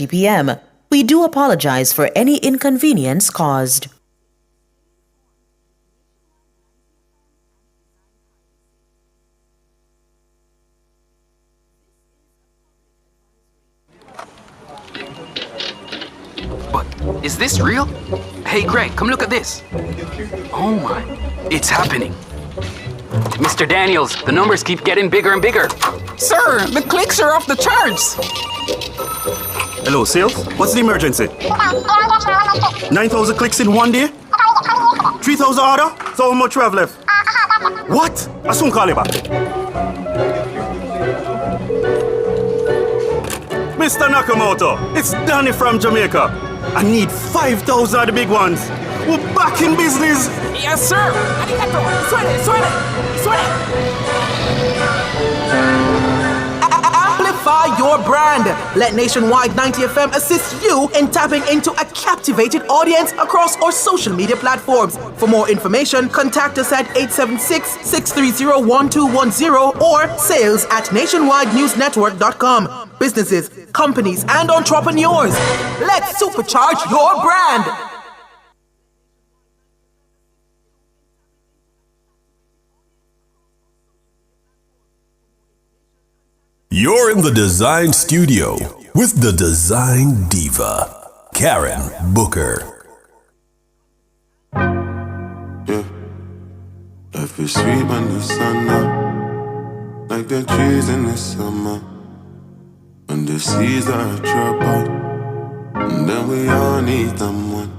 p.m. We do apologize for any inconvenience caused. But is this real? Hey Greg, come look at this. Oh my, it's happening. Mr. Daniels, the numbers keep getting bigger and bigger. Sir, the clicks are off the charts. Hello, sales? What's the emergency? 9,000 clicks in one day? 3,000 order? So how much we have left? What? I soon call you back. Mr. Nakamoto, it's Danny from Jamaica. I need 5,000 of the big ones. We're back in business. Yes, sir. Arigato. Suene. Amplify your brand. Let Nationwide 90 FM assist you in tapping into a captivated audience across our social media platforms. For more information, contact us at 876-630-1210 or sales@nationwidenewsnetwork.com. Businesses, companies, and entrepreneurs, let's supercharge your brand. You're in the Dezign studio with the Design Diva, Karen Booker. Yeah, life is sweet when the sun up, like the trees in the summer. When the seas are troubled, and then we all need someone.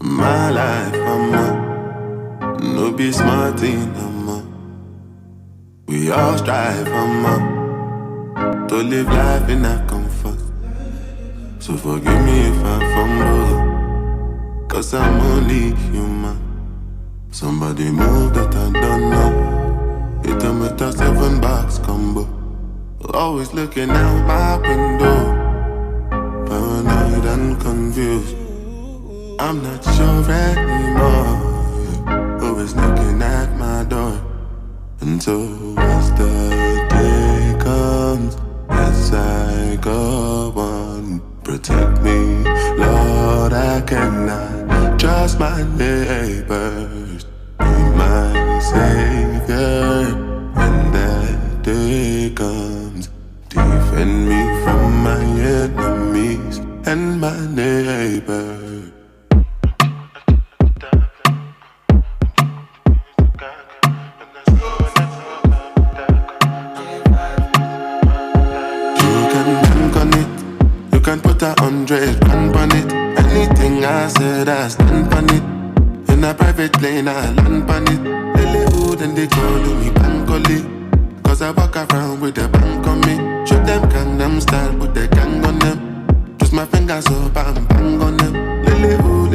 My life, I'm up, no be smart in I'm up. We all strive, I'm up, to live life in that comfort. So forgive me if I fumble, cause I'm only human. Somebody move that I don't know. Hit them with a 7-box combo. Always looking out my window, paranoid and confused. I'm not sure anymore. Always knocking at my door. And so as the day comes, as I go on, protect me, Lord, I cannot trust my neighbors. Be my savior when that day comes. Defend me from my enemies and my neighbors. Can put 100 grand on it. Anything I said, I stand on it. In a private plane, I land on it. Hollywood and they calling me Bankoli. Cause I walk around with a bank on me. Shoot them Gangnam style, put the gang on them. Twist my fingers up and bang on them. Hollywood.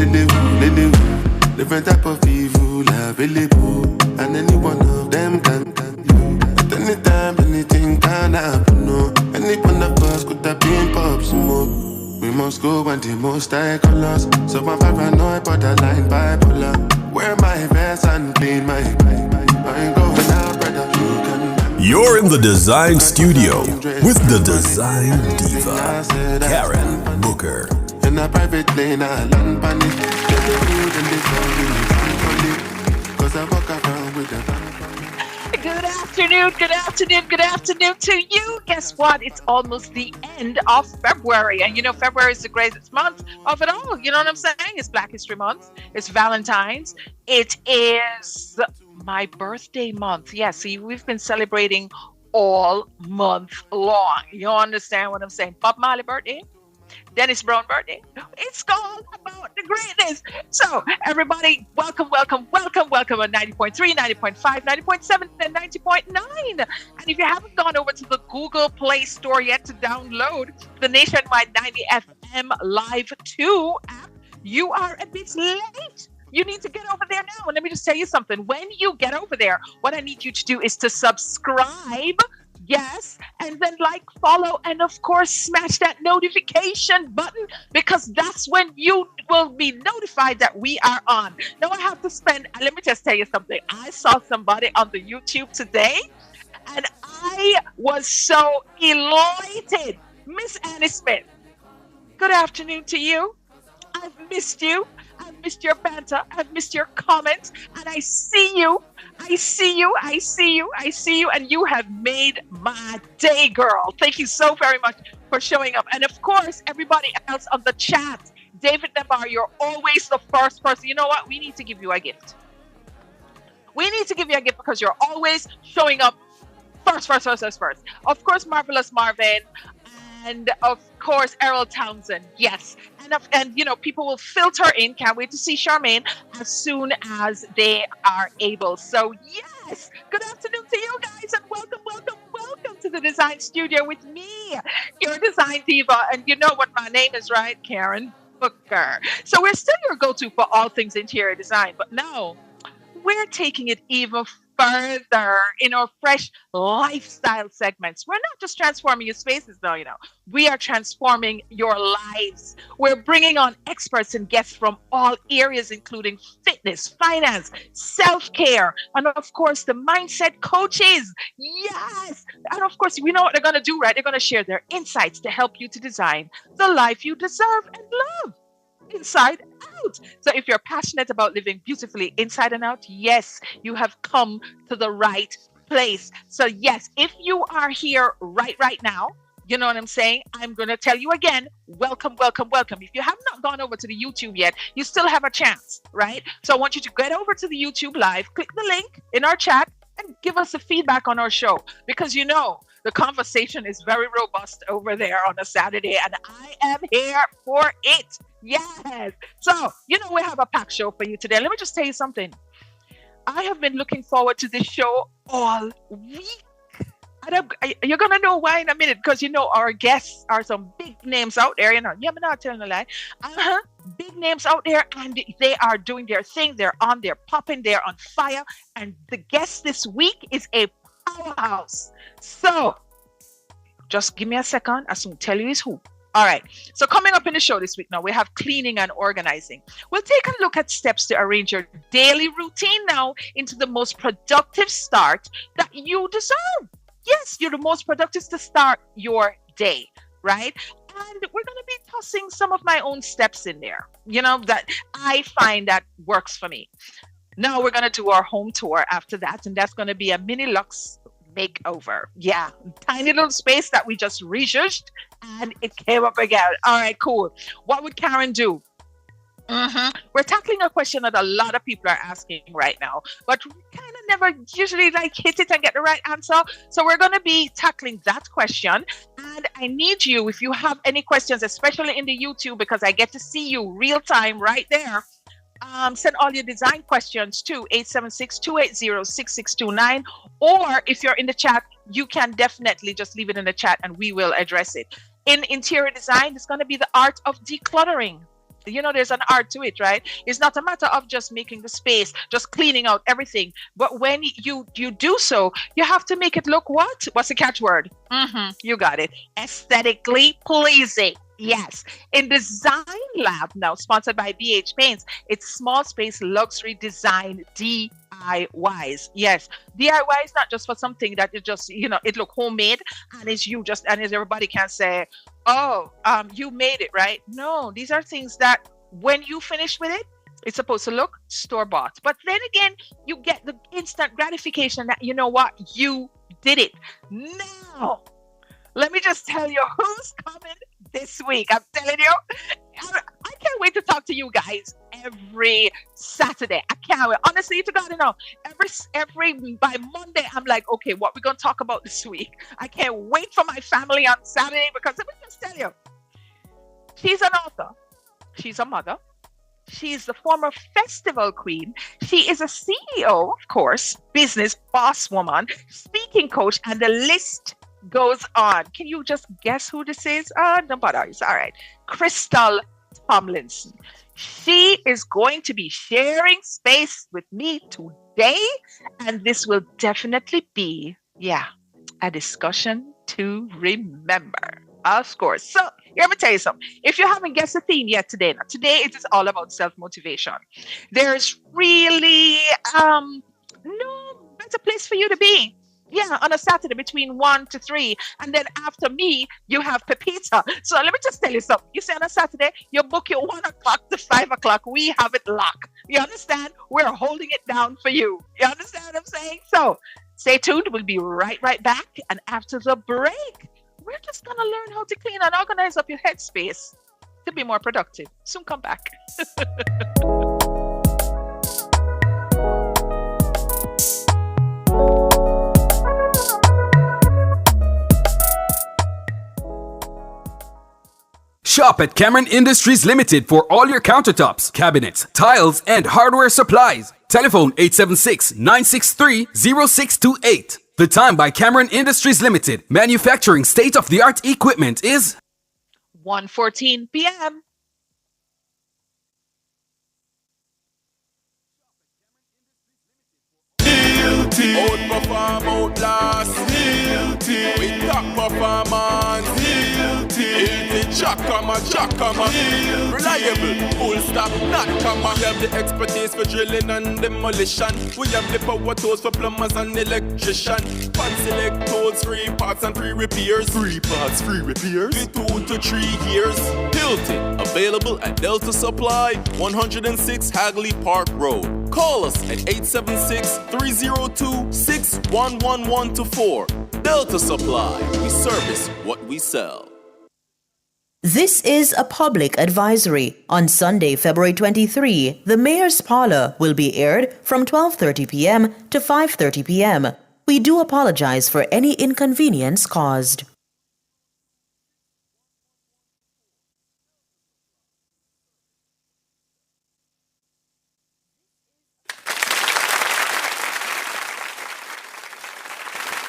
Different type of evil available. And any one of them can do. At any time, anything can happen, no. Any one of us could have been pop smoke. We must go when the most high colors. So I'm paranoid, borderline bipolar. Wear my vest and clean my I ain't going out, brother. You're in the Design studio with the Design Diva, Karen Booker. In a private plane, I land on it. Cause I walk around with a Good afternoon to you. Guess what? It's almost the end of February. And you know, February is the greatest month of it all. You know what I'm saying? It's Black History Month. It's Valentine's. It is my birthday month. Yeah, see, we've been celebrating all month long. You understand what I'm saying? Bob Marley birthday. Dennis Brown birthday. It's all about the greatness. So everybody, welcome on 90.3, 90.5, 90.7, and 90.9. And if you haven't gone over to the Google Play Store yet to download the Nationwide 90 FM Live 2 app, you are a bit late. You need to get over there now. And let me just tell you something. When you get over there, what I need you to do is to subscribe. Yes, and then like, follow, and of course, smash that notification button, because that's when you will be notified that we are on. Now I have to let me just tell you something. I saw somebody on the YouTube today, and I was so elated. Miss Annie Smith, Good afternoon to you. I've missed you. I've missed your banter. I've missed your comments. And I see you. I see you. I see you. I see you. And you have made my day, girl. Thank you so very much for showing up. And of course, everybody else on the chat. David Nabar, you're always the first person. You know what? We need to give you a gift. We need to give you a gift because you're always showing up first. Of course, Marvelous Marvin. And of course, Errol Townsend. Yes. And you know, people will filter in. Can't wait to see Charmaine as soon as they are able. So yes, good afternoon to you guys and welcome to the Design Studio with me, your design diva. And you know what my name is, right? Karen Booker. So we're still your go-to for all things interior design, but now we're taking it even further in our fresh lifestyle segments. We're not just transforming your spaces, though, you know. We are transforming your lives. We're bringing on experts and guests from all areas, including fitness, finance, self-care, and of course, the mindset coaches. Yes. And of course, we know what they're going to do, right? They're going to share their insights to help you to design the life you deserve and love. Inside out. So if you're passionate about living beautifully inside and out, yes, you have come to the right place. So yes, if you are here right now, you know what I'm saying? I'm going to tell you again, welcome. If you have not gone over to the YouTube yet, you still have a chance, right? So I want you to get over to the YouTube live, click the link in our chat and give us a feedback on our show because you know, the conversation is very robust over there on a Saturday, and I am here for it. Yes. So, you know, we have a packed show for you today. Let me just tell you something. I have been looking forward to this show all week. And you're going to know why in a minute, because, you know, our guests are some big names out there. You know, yeah, I'm not telling a lie. Big names out there, and they are doing their thing. They're popping, they're on fire. And the guest this week is a powerhouse. So just give me a second. I soon tell you is who. All right. So coming up in the show this week now, we have cleaning and organizing. We'll take a look at steps to arrange your daily routine now into the most productive start that you deserve. Yes, you're the most productive to start your day, right? And we're going to be tossing some of my own steps in there, you know, that I find that works for me. Now we're going to do our home tour after that, and that's going to be a mini luxe makeover. Yeah, tiny little space that we just rejudged and it came up again. All right, cool. What would Karen do? We're tackling a question that a lot of people are asking right now, but we kind of never usually like hit it and get the right answer. So we're going to be tackling that question. And I need you, if you have any questions, especially in the YouTube, because I get to see you real time right there. Send all your design questions to 876-280-6629. Or if you're in the chat, you can definitely just leave it in the chat and we will address it. In interior design, it's going to be the art of decluttering. You know, there's an art to it, right? It's not a matter of just making the space, just cleaning out everything. But when you do so, you have to make it look what? What's the catchword? You got it. Aesthetically pleasing. Yes. In Design Lab now, sponsored by BH Paints, it's small space luxury design DIYs. Yes. DIY is not just for something that is just, you know, it look homemade and is you just, and as everybody can say, oh, you made it, right? No, these are things that when you finish with it, it's supposed to look store-bought. But then again, you get the instant gratification that, you know what, you did it. Now, let me just tell you who's coming this week. I'm telling you, I can't wait to talk to you guys every Saturday. I can't wait. Honestly, to God, you know, every by Monday, I'm like, okay, what we're going to talk about this week? I can't wait for my family on Saturday because let me just tell you, she's an author. She's a mother. She's the former festival queen. She is a CEO, of course, business boss woman, speaking coach, and the list goes on. Can you just guess who this is? No bother. It's all right. Crystal Tomlinson. She is going to be sharing space with me today, and this will definitely be, a discussion to remember. Of course. So, let me tell you something. If you haven't guessed the theme yet today it is all about self-motivation. There's really no better place for you to be Yeah, on a Saturday between 1 to 3. And then after me, you have Pepita. So let me just tell you something. You say on a Saturday, you book your 1 o'clock to 5 o'clock. We have it locked. You understand? We're holding it down for you. You understand what I'm saying? So stay tuned. We'll be right back. And after the break, we're just going to learn how to clean and organize up your headspace to be more productive. Soon come back. Shop at Cameron Industries Limited for all your countertops, cabinets, tiles, and hardware supplies. Telephone 876-963-0628. The time by Cameron Industries Limited, manufacturing state-of-the-art equipment is 1:14 p.m. Outperform, outlast. With top performance. Easy jackhammer. Reliable, full stop, not comma. We have the expertise for drilling and demolition. We have the power tools for plumbers and electricians. Fancy select tools, 3 parts and 3 repairs. 3 parts, 3 repairs. In 2 to 3 years. Hilton, available at Delta Supply, 106 Hagley Park Road. Call us at 876-302-61124. Delta Supply. We service what we sell. This is a public advisory. On Sunday, February 23, the Mayor's Parlor will be aired from 12:30 p.m. to 5:30 p.m. We do apologize for any inconvenience caused.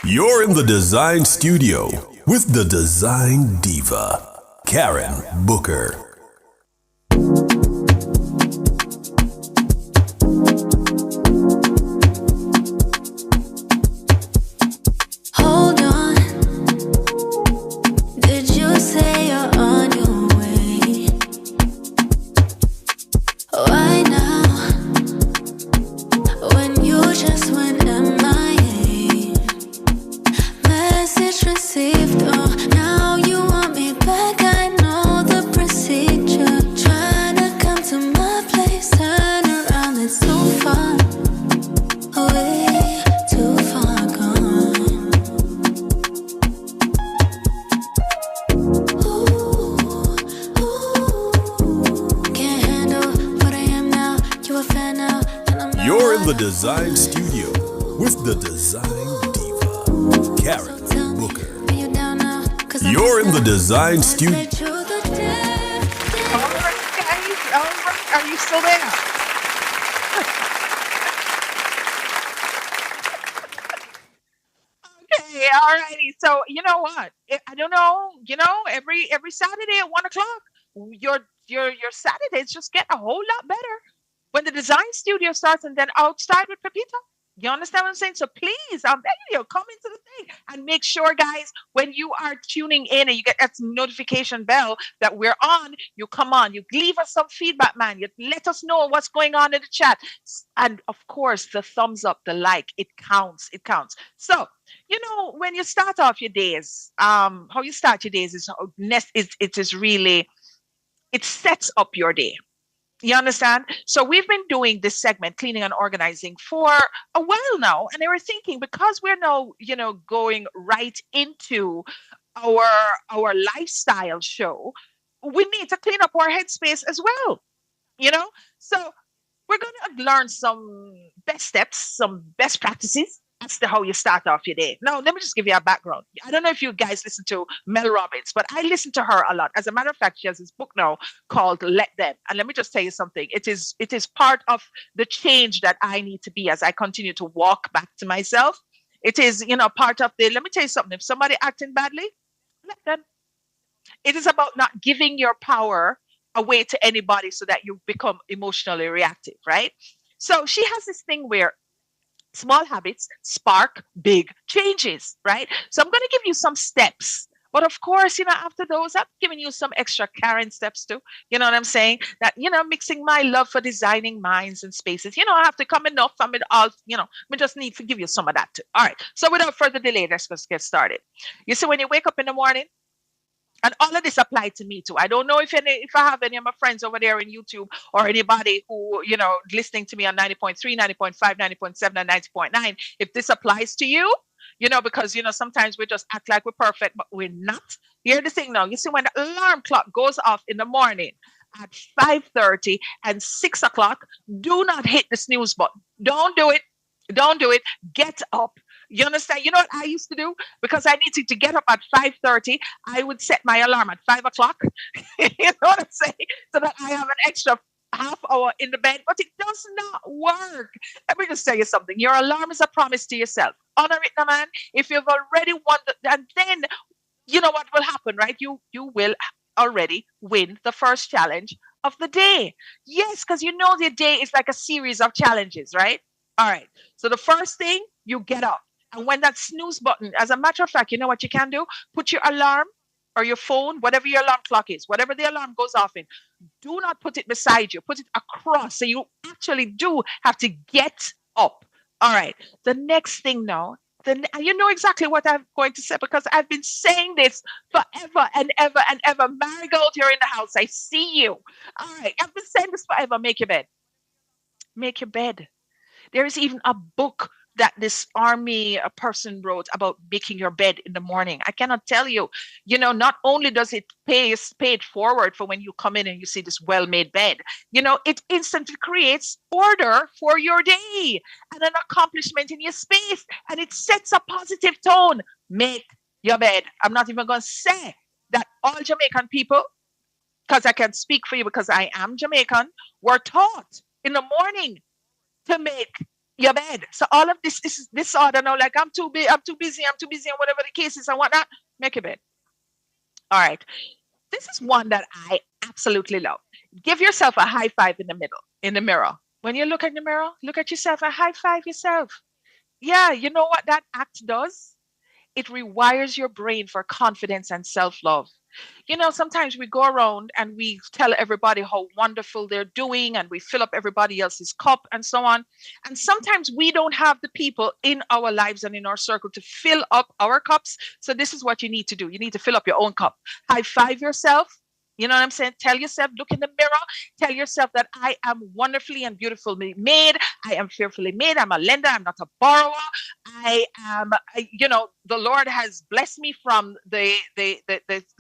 You're in the Design Studio with the Design Diva, Karen Booker. Hold on. Did you say you're on your way? Why now? When you just went MIA. Message received. Oh, now you want me back. I know the procedure. Trying to come to my place. Turn around, it's too far away, too far gone. Can't handle what I am now. You a fan now, and I'm not. You're in the Design Studio with the Design Diva, Karen Booker. Are you down now? 'Cause I'm You're in the down. Design Studio. All right, guys. All right. Are you still there? Okay, all righty. So you know what? I don't know. Every Saturday at 1 o'clock, your Saturdays just get a whole lot better when the design studio starts, and then outside with Pepita. You understand what I'm saying? So please, I'm begging you, come into the thing and make sure, guys, when you are tuning in and you get that notification bell that we're on, you come on, you leave us some feedback, man. You let us know what's going on in the chat. And of course, the thumbs up, the like, it counts. It counts. So, when you start off your days, how you start your days it sets up your day. You understand? So we've been doing this segment, cleaning and organizing, for a while now. And they were thinking, because we're now, going right into our lifestyle show, we need to clean up our headspace as well. So we're going to learn some best steps, some best practices as to how you start off your day. Now, let me just give you a background. I don't know if you guys listen to Mel Robbins, but I listen to her a lot. As a matter of fact, she has this book now called Let Them. And let me just tell you something. It is part of the change that I need to be as I continue to walk back to myself. It is, part of let me tell you something. If somebody acting badly, let them. It is about not giving your power away to anybody so that you become emotionally reactive, right? So she has this thing where small habits spark big changes, right? So I'm going to give you some steps But of course, after those, I'm giving you some extra Karen steps too. You know what I'm saying? That, mixing my love for designing minds and spaces. I have to come enough from it all, we just need to give you some of that too. All right. So without further delay, let's just get started. You see, when you wake up in the morning, and all of this applied to me too. I don't know if I have any of my friends over there in YouTube or anybody who, listening to me on 90.3, 90.5, 90.7, and 90.9, if this applies to you, because, sometimes we just act like we're perfect, but we're not. Here's the thing now. You see, when the alarm clock goes off in the morning at 5:30 and 6 o'clock, do not hit the snooze button. Don't do it. Don't do it. Get up. You understand? You know what I used to do? Because I needed to get up at 5:30, I would set my alarm at 5 o'clock. You know what I'm saying? So that I have an extra half hour in the bed, but it does not work. Let me just tell you something. Your alarm is a promise to yourself. Honor it, no man. If you've already won, and then you know what will happen, right? You will already win the first challenge of the day. Yes, because the day is like a series of challenges, right? All right. So the first thing, you get up. And when that snooze button, as a matter of fact, you know what you can do? Put your alarm or your phone, whatever your alarm clock is, whatever the alarm goes off in, do not put it beside you. Put it across. So you actually do have to get up. All right. The next thing now, you know exactly what I'm going to say because I've been saying this forever and ever and ever. Marigold, you're in the house. I see you. All right. I've been saying this forever. Make your bed. Make your bed. There is even a book that this army person wrote about making your bed in the morning. I cannot tell you, not only does it pay it forward for when you come in and you see this well-made bed, it instantly creates order for your day and an accomplishment in your space. And it sets a positive tone. Make your bed. I'm not even going to say that all Jamaican people, because I can speak for you because I am Jamaican, were taught in the morning to make your bed. So all of this is disorder now, like I'm too busy, and whatever the case is and whatnot, make your bed. All right. This is one that I absolutely love. Give yourself a high five in the mirror. When you look in the mirror, look at yourself and high five yourself. Yeah, you know what that act does? It rewires your brain for confidence and self-love. Sometimes we go around and we tell everybody how wonderful they're doing and we fill up everybody else's cup and so on. And sometimes we don't have the people in our lives and in our circle to fill up our cups. So this is what you need to do. You need to fill up your own cup. High five yourself. You know what I'm saying? Tell yourself, look in the mirror, tell yourself that I am wonderfully and beautifully made. I am fearfully made. I'm a lender. I'm not a borrower. The Lord has blessed me from the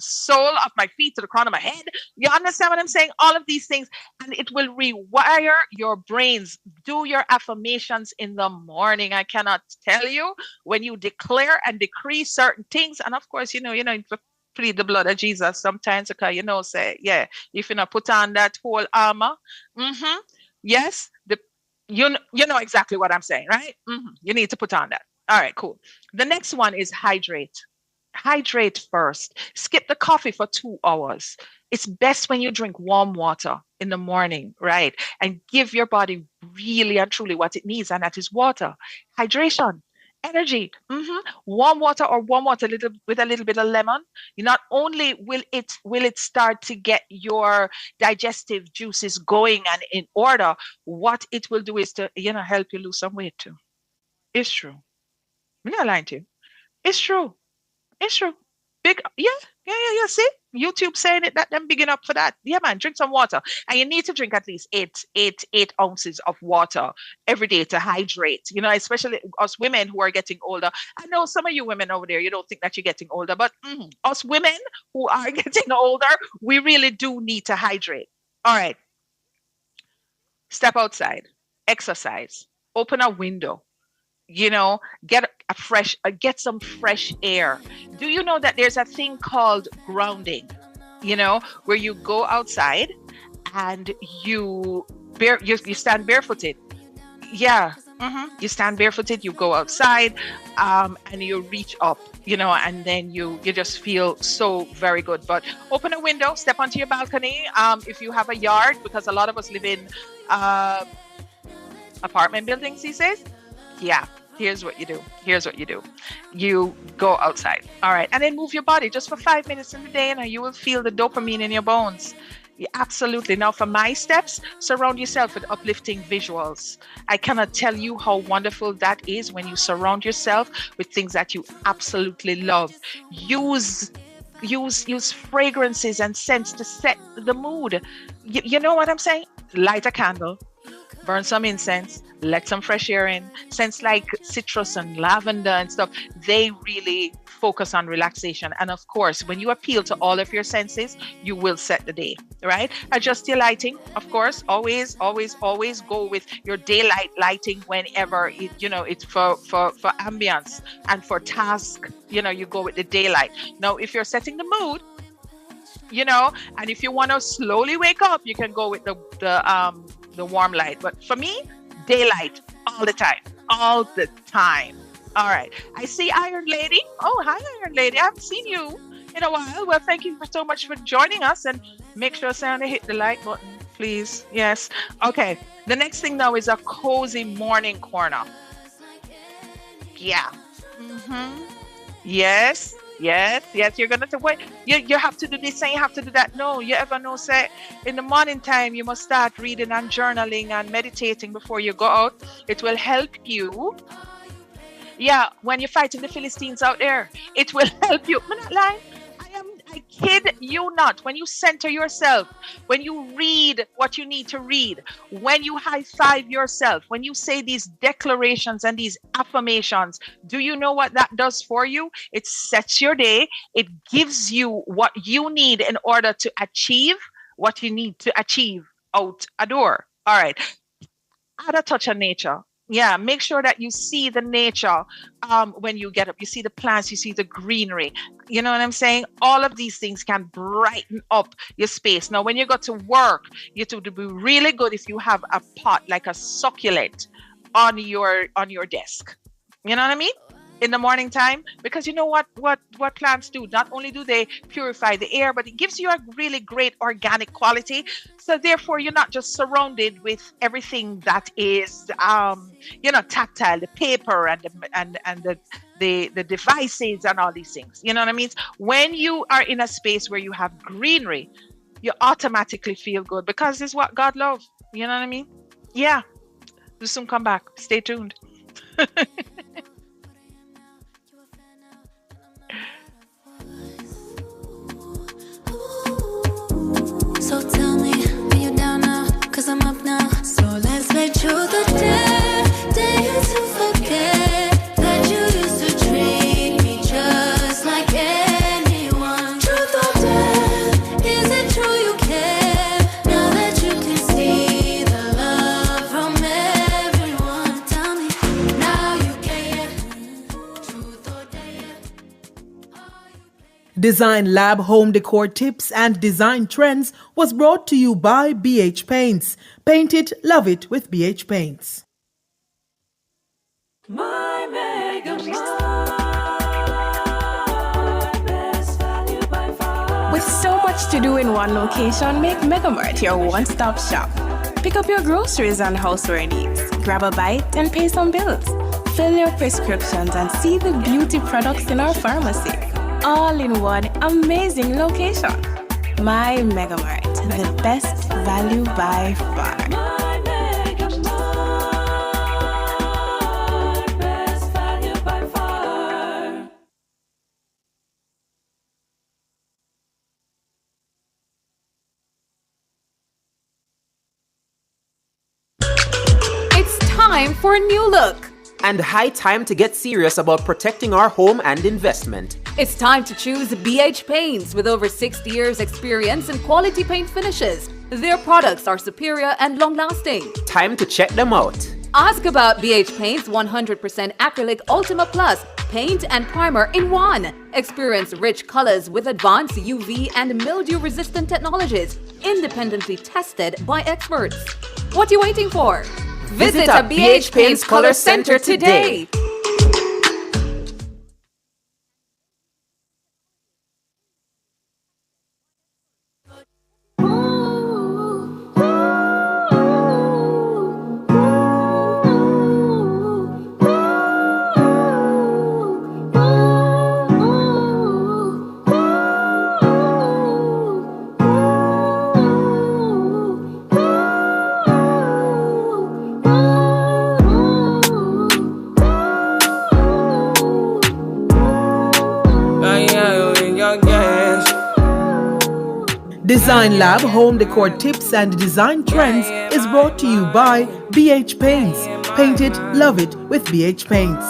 sole of my feet to the crown of my head. You understand what I'm saying? All of these things, and it will rewire your brains. Do your affirmations in the morning. I cannot tell you when you declare and decree certain things. And of course, plead the blood of Jesus sometimes because say, yeah, if you not put on that whole armor, yes, you know exactly what I'm saying, right? You need to put on that. All right, cool. The next one is hydrate. Hydrate first. Skip the coffee for 2 hours. It's best when you drink warm water in the morning, right? And give your body really and truly what it needs, and that is water. Hydration. Energy, warm water with a little bit of lemon. Not only will it start to get your digestive juices going and in order, what it will do is to help you lose some weight too. It's true. I'm not lying to you. It's true. It's true. Big, yeah. See, YouTube saying it, that them big enough for that. Yeah, man, drink some water, and you need to drink at least eight ounces of water every day to hydrate. Especially us women who are getting older. I know some of you women over there, you don't think that you're getting older, but us women who are getting older, we really do need to hydrate. All right, step outside, exercise, open a window. Get some fresh air. Do you know that there's a thing called grounding, where you go outside and you stand barefooted. Yeah. You stand barefooted, you go outside, and you reach up, and then you just feel so very good. But open a window, step onto your balcony. If you have a yard, because a lot of us live in apartment buildings these days. Yeah, Here's what you do. Here's what you do. You go outside. All right. And then move your body just for 5 minutes in the day, and you will feel the dopamine in your bones. Yeah, absolutely. Now, for my steps, surround yourself with uplifting visuals. I cannot tell you how wonderful that is when you surround yourself with things that you absolutely love. Use fragrances and scents to set the mood. You know what I'm saying? Light a candle, burn some incense, let some fresh air in. Scents like citrus and lavender and stuff, they really focus on relaxation. And of course, when you appeal to all of your senses, you will set the day, right? Adjust your lighting, of course. Always go with your daylight lighting whenever it's for ambience, and for task, you go with the daylight. Now, if you're setting the mood, and if you want to slowly wake up, you can go with the warm light. But for me, daylight all the time. All right. I see Iron Lady. Oh, hi, Iron Lady. I haven't seen you in a while. Well, thank you so much for joining us, and make sure Sandra hit the like button, please. Yes. Okay. The next thing now is a cozy morning corner. Yeah. Yes. You're gonna say, wait, you have to do this and you have to do that. No, you ever know, say in the morning time you must start reading and journaling and meditating before you go out. It will help you. Yeah, when you're fighting the Philistines out there, it will help you. I'm not lying. I kid you not. When you center yourself, when you read what you need to read, when you high five yourself, when you say these declarations and these affirmations, do you know what that does for you? It sets your day. It gives you what you need in order to achieve what you need to achieve out a door. All right. Add a touch of nature. Yeah, make sure that you see the nature when you get up. You see the plants, you see the greenery. You know what I'm saying? All of these things can brighten up your space. Now, when you go to work, it would be really good if you have a pot, like a succulent, on your desk. You know what I mean? In the morning time, because you know what plants do? Not only do they purify the air, but it gives you a really great organic quality. So therefore, you're not just surrounded with everything that is, tactile, the paper and the devices and all these things. You know what I mean? When you are in a space where you have greenery, you automatically feel good, because it's what God loves. You know what I mean? Yeah. We'll soon come back. Stay tuned. So tell me, are you down now? 'Cause I'm up now. So let's make sure the day to forget that you used to treat me just like anyone. Truth or dare, is it true you care? Now that you can see the love from everyone. Tell me, now you care. Truth or dare. Design Lab Home Decor Tips and Design Trends was brought to you by BH Paints. Paint it, love it with BH Paints. My Mega best value by far. With so much to do in one location, make Megamart your one-stop shop. Pick up your groceries and houseware needs, grab a bite and pay some bills, fill your prescriptions and see the beauty products in our pharmacy. All in one amazing location. My Megamart, the best value by far. My Mega best value by far. It's time for a new look. And high time to get serious about protecting our home and investment. It's time to choose BH Paints. With over 60 years experience in quality paint finishes, their products are superior and long-lasting. Time to check them out. Ask about BH Paints 100% acrylic Ultima Plus paint and primer in one. Experience rich colors with advanced UV and mildew-resistant technologies, independently tested by experts. What are you waiting for? Visit a BH Paints Color Center today. Design Lab Home Decor Tips and Design Trends is brought to you by BH Paints. Paint it, love it with BH Paints.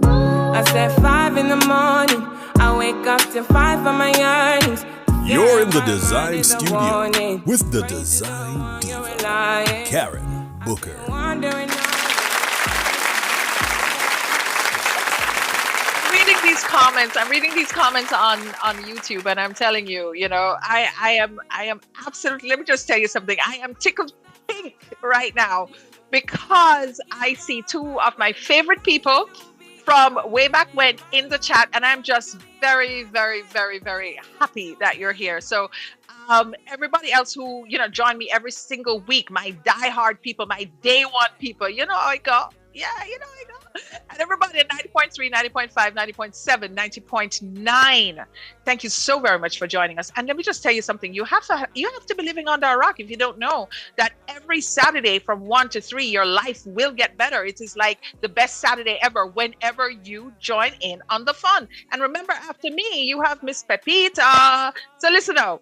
I said 5 in the morning. I wake up to 5 for my earnings. You're in the Design Studio with the Design Diva, Karen Booker. I'm reading these comments on YouTube, and I'm telling you, I am absolutely, let me just tell you something. I am tickled pink right now because I see two of my favorite people from way back when in the chat, and I'm just very, very, very, very happy that you're here. So everybody else who, join me every single week, my diehard people, my day one people, how I go. Yeah, I go. And everybody at 90.3, 90.5, 90.7, 90.9. Thank you so very much for joining us. And let me just tell you something. You have to be living under a rock if you don't know that every Saturday from 1 to 3, your life will get better. It is like the best Saturday ever whenever you join in on the fun. And remember, after me, you have Miss Pepita. So listen out.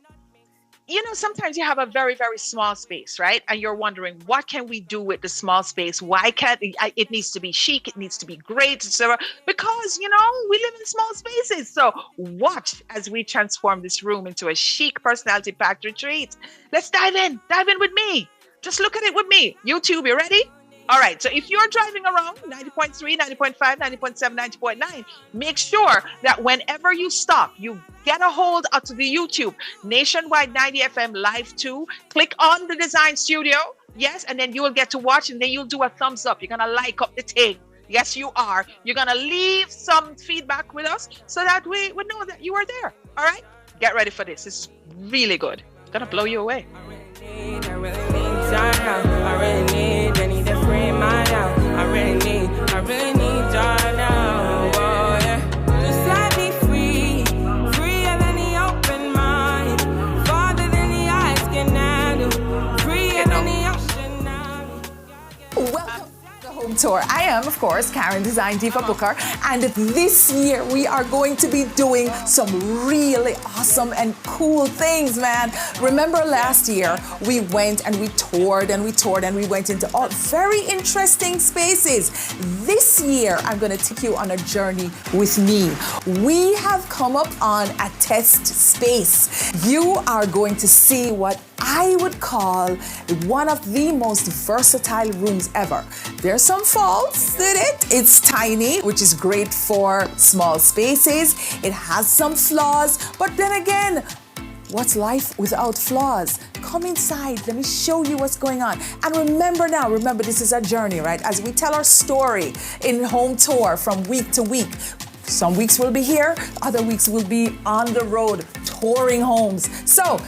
Sometimes you have a very, very small space, right? And you're wondering, what can we do with the small space? Why can't it needs to be chic? It needs to be great, etc. Because, we live in small spaces. So watch as we transform this room into a chic personality packed retreat. Let's dive in with me. Just look at it with me. YouTube, you ready? All right, so if you're driving around 90.3, 90.5, 90.7, 90.9, make sure that whenever you stop, you get a hold onto the YouTube, Nationwide 90 FM Live 2. Click on the Design Studio, yes, and then you will get to watch, and then you'll do a thumbs up. You're going to like up the thing. Yes, you are. You're going to leave some feedback with us so that we would know that you are there. All right? Get ready for this. This is really good. It's going to blow you away. I need to free my out. I really need y'all now. Oh, yeah. Just set me free, freer than the open mind, farther than the eyes can handle, freer than the ocean now. Welcome to the home tour. I am, of course, Karen Dezign Diva Booker, and this year we are going to be doing some really awesome and cool things, man. Remember last year we went and we toured and we went into all very interesting spaces. This year I'm going to take you on a journey with me. We have come up on a test space. You are going to see what I would call one of the most versatile rooms ever. There's some faults with it. It's tiny, which is great for small spaces. It has some flaws, but then again, what's life without flaws? Come inside, let me show you what's going on. And remember, this is a journey, right? As we tell our story in home tour from week to week. Some weeks we'll be here, other weeks we'll be on the road touring homes. So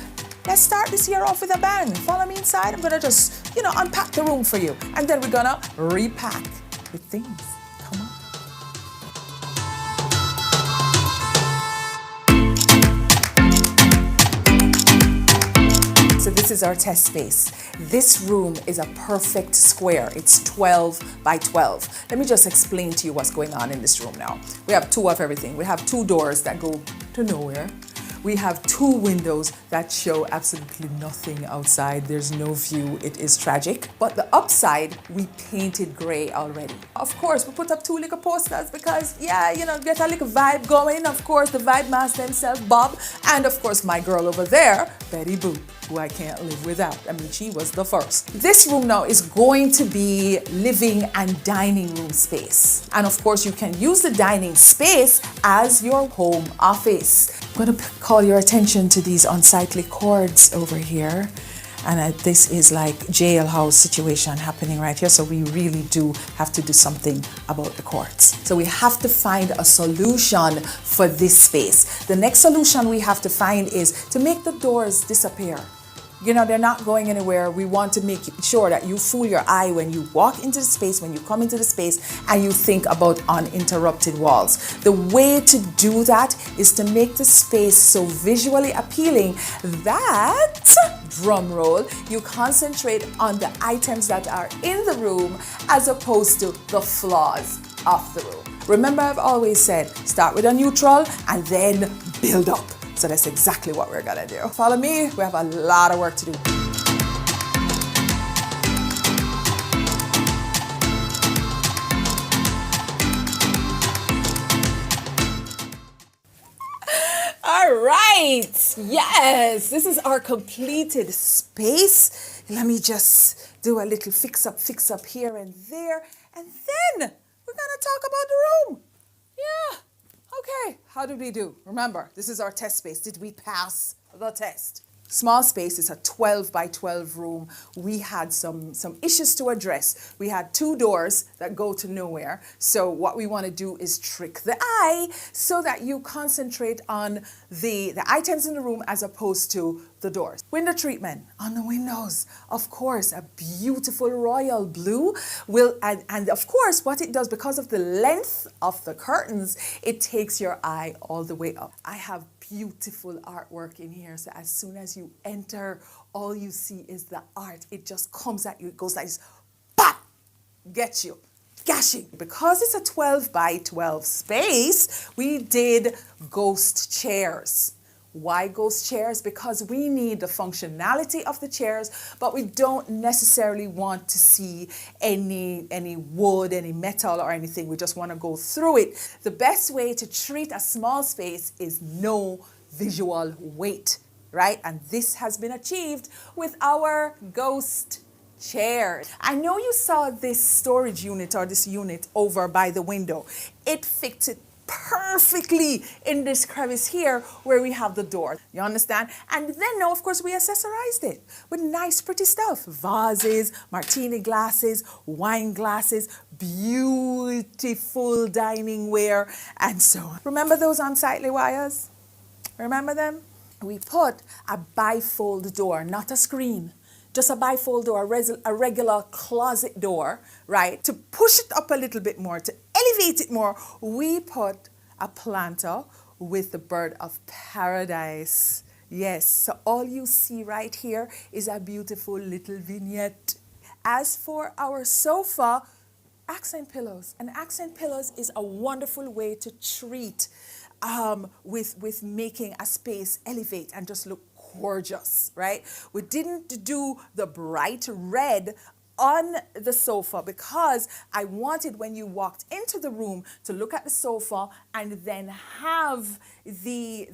let's start this year off with a bang. Follow me inside. I'm gonna just, unpack the room for you. And then we're gonna repack with things. Come on. So this is our test space. This room is a perfect square. It's 12 by 12. Let me just explain to you what's going on in this room now. We have two of everything. We have two doors that go to nowhere. We have two windows that show absolutely nothing outside. There's no view. It is tragic. But the upside, we painted gray already. Of course, we put up two little posters because, get a little vibe going. Of course, the vibe master himself, Bob. And of course, my girl over there, Betty Boop, who I can't live without. I mean, she was the first. This room now is going to be living and dining room space. And of course, you can use the dining space as your home office. I'm going to call your attention to these unsightly cords over here. And this is like jailhouse situation happening right here. So we really do have to do something about the cords. So we have to find a solution for this space. The next solution we have to find is to make the doors disappear. They're not going anywhere. We want to make sure that you fool your eye when you walk into the space, when you come into the space, and you think about uninterrupted walls. The way to do that is to make the space so visually appealing that, drum roll, you concentrate on the items that are in the room as opposed to the flaws of the room. Remember, I've always said, start with a neutral and then build up. So that's exactly what we're gonna do. Follow me, we have a lot of work to do. All right, yes, this is our completed space. Let me just do a little fix up here and there, and then we're gonna talk about the room. Yeah, okay, how did we do? Remember, this is our test space. Did we pass the test? Small space is a 12 by 12 room. We had some issues to address. We had 2 doors that go to nowhere. So what we want to do is trick the eye so that you concentrate on the items in the room as opposed to the doors. Window treatment on the windows. Of course, a beautiful royal blue will, and of course what it does, because of the length of the curtains, it takes your eye all the way up. I have beautiful artwork in here. So as soon as you enter, all you see is the art. It just comes at you. It goes like this, pop, gets you, gashing. Because it's a 12 by 12 space, we did ghost chairs. Why ghost chairs? Because we need the functionality of the chairs, but we don't necessarily want to see any wood, any metal or anything. We just want to go through it. The best way to treat a small space is no visual weight, right? And this has been achieved with our ghost chair. I know you saw this storage unit or this unit over by the window. It fitted perfectly in this crevice here where we have the door. You understand? And then now, of course, we accessorized it with nice, pretty stuff. Vases, martini glasses, wine glasses, beautiful dining ware, and so on. Remember those unsightly wires? Remember them? We put a bifold door, not a screen. Just a bifold door, a regular closet door, right? To push it up a little bit more, to elevate it more, we put a planter with the bird of paradise. Yes, so all you see right here is a beautiful little vignette. As for our sofa, accent pillows. And accent pillows is a wonderful way to treat with making a space elevate and just look gorgeous, right? We didn't do the bright red on the sofa because I wanted when you walked into the room to look at the sofa and then have the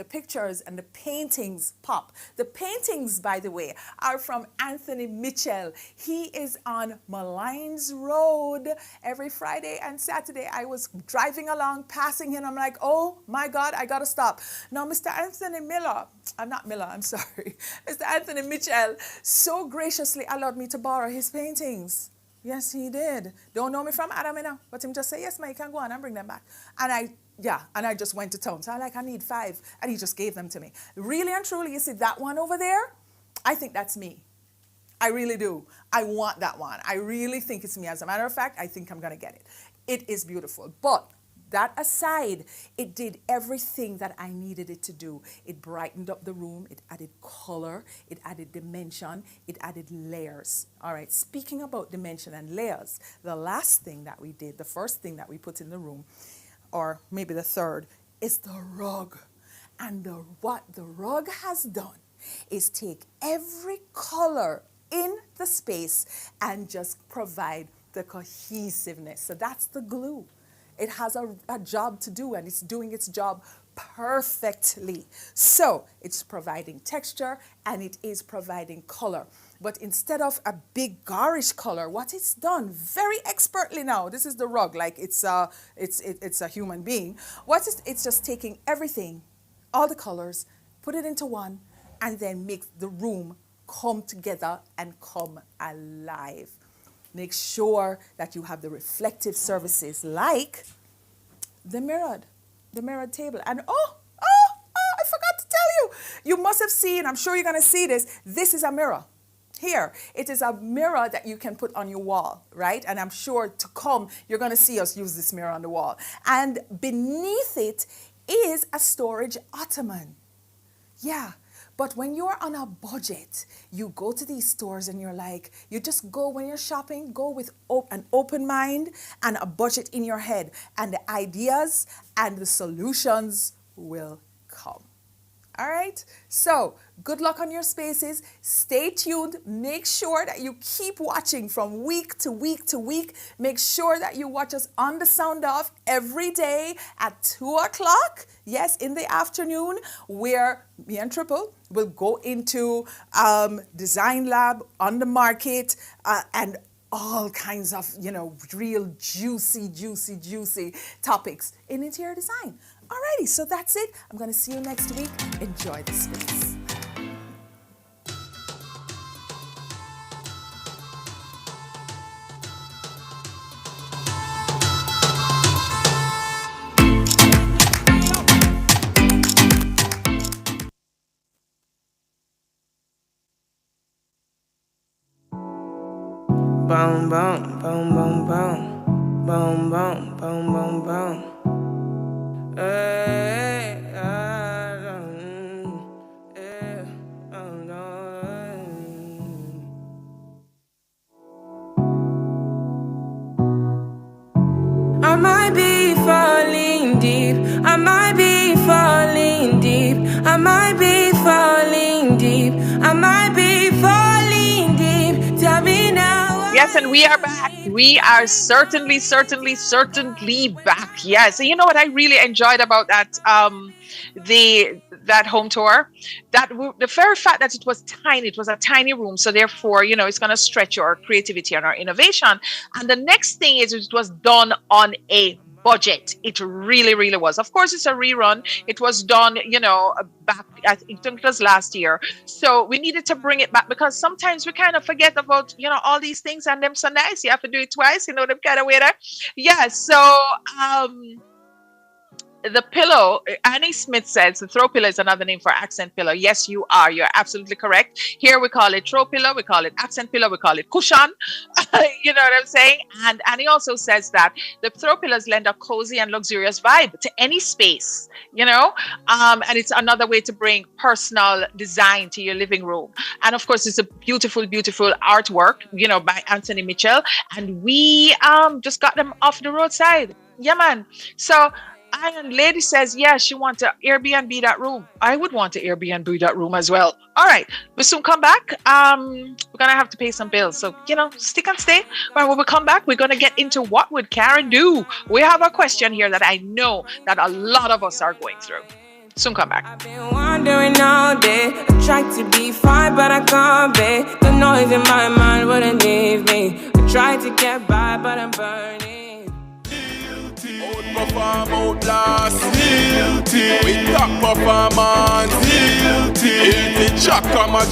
pictures and the paintings pop. The paintings, by the way, are from Anthony Mitchell. He is on Malines Road every Friday and Saturday. I was driving along, passing him. I'm like, oh my God, I gotta stop. Now, Mr. Anthony Miller, I'm sorry. Mr. Anthony Mitchell so graciously allowed me to borrow his paintings. Yes, he did. Don't know me from Adam, but him just say, yes, ma, you can go on and bring them back. And I just went to town. So I need 5, and he just gave them to me. Really and truly, you see that one over there? I think that's me. I really do. I want that one. I really think it's me. As a matter of fact, I think I'm going to get it. It is beautiful. But that aside, it did everything that I needed it to do. It brightened up the room. It added color. It added dimension. It added layers. All right, speaking about dimension and layers, the last thing that we did, the first thing that we put in the room, or maybe the third, is the rug. And what the rug has done is take every color in the space and just provide the cohesiveness. So that's the glue. It has a job to do, and it's doing its job perfectly. So it's providing texture and it is providing color. But instead of a big garish color, what it's done very expertly now, this is the rug, like it's a human being. It's just taking everything, all the colors, put it into one, and then make the room come together and come alive. Make sure that you have the reflective surfaces like the mirrored table. And I forgot to tell you. You must have seen, I'm sure you're going to see this. This is a mirror. Here, it is a mirror that you can put on your wall, right? And I'm sure to come, you're going to see us use this mirror on the wall. And beneath it is a storage ottoman. Yeah. But when you're on a budget, you go to these stores and you're like, you just go when you're shopping, go with an open mind and a budget in your head. And the ideas and the solutions will come. All right, so good luck on your spaces. Stay tuned. Make sure that you keep watching from week to week to week. Make sure that you watch us on the Sound Off every day at 2 o'clock. Yes, in the afternoon, where me and Triple will go into Design Lab, on the market, and all kinds of, real juicy topics in interior design. Alrighty, so that's it. I'm going to see you next week. Enjoy the space. Boom, boom, boom, boom, boom. Boom, boom, boom, boom, boom. I might be falling deep. I might be falling deep. I might be falling deep. I might be falling deep. Tell me now. Yes, and we are back. We are certainly back. Yes. And you know what I really enjoyed about that that home tour? The very fact that it was tiny, it was a tiny room. So therefore, it's going to stretch your creativity and our innovation. And the next thing is it was done on a budget. It really was. Of course, it's a rerun. It was done, back, I think it was last year. So we needed to bring it back because sometimes we kind of forget about, all these things and them so nice. You have to do it twice, them kind of way there. Yeah. So, the pillow, Annie Smith says the throw pillow is another name for accent pillow. Yes, you are. You're absolutely correct. Here we call it throw pillow, we call it accent pillow, we call it cushion. You know what I'm saying? And Annie also says that the throw pillows lend a cozy and luxurious vibe to any space, and it's another way to bring personal design to your living room. And of course, it's a beautiful artwork, by Anthony Mitchell. And we just got them off the roadside. Yeah, man. So, and lady says, yeah, she wants to Airbnb that room. I would want to Airbnb that room as well. All right. We'll soon come back. We're going to have to pay some bills. So, stick and stay. But when we come back, we're going to get into what would Karen do? We have a question here that I know that a lot of us are going through. Soon come back. I've been wandering all day. I tried to be fine, but I can't be. The noise in my mind wouldn't leave me. I tried to get by, but I'm burning. Perform outlast, with top performance, Chakama,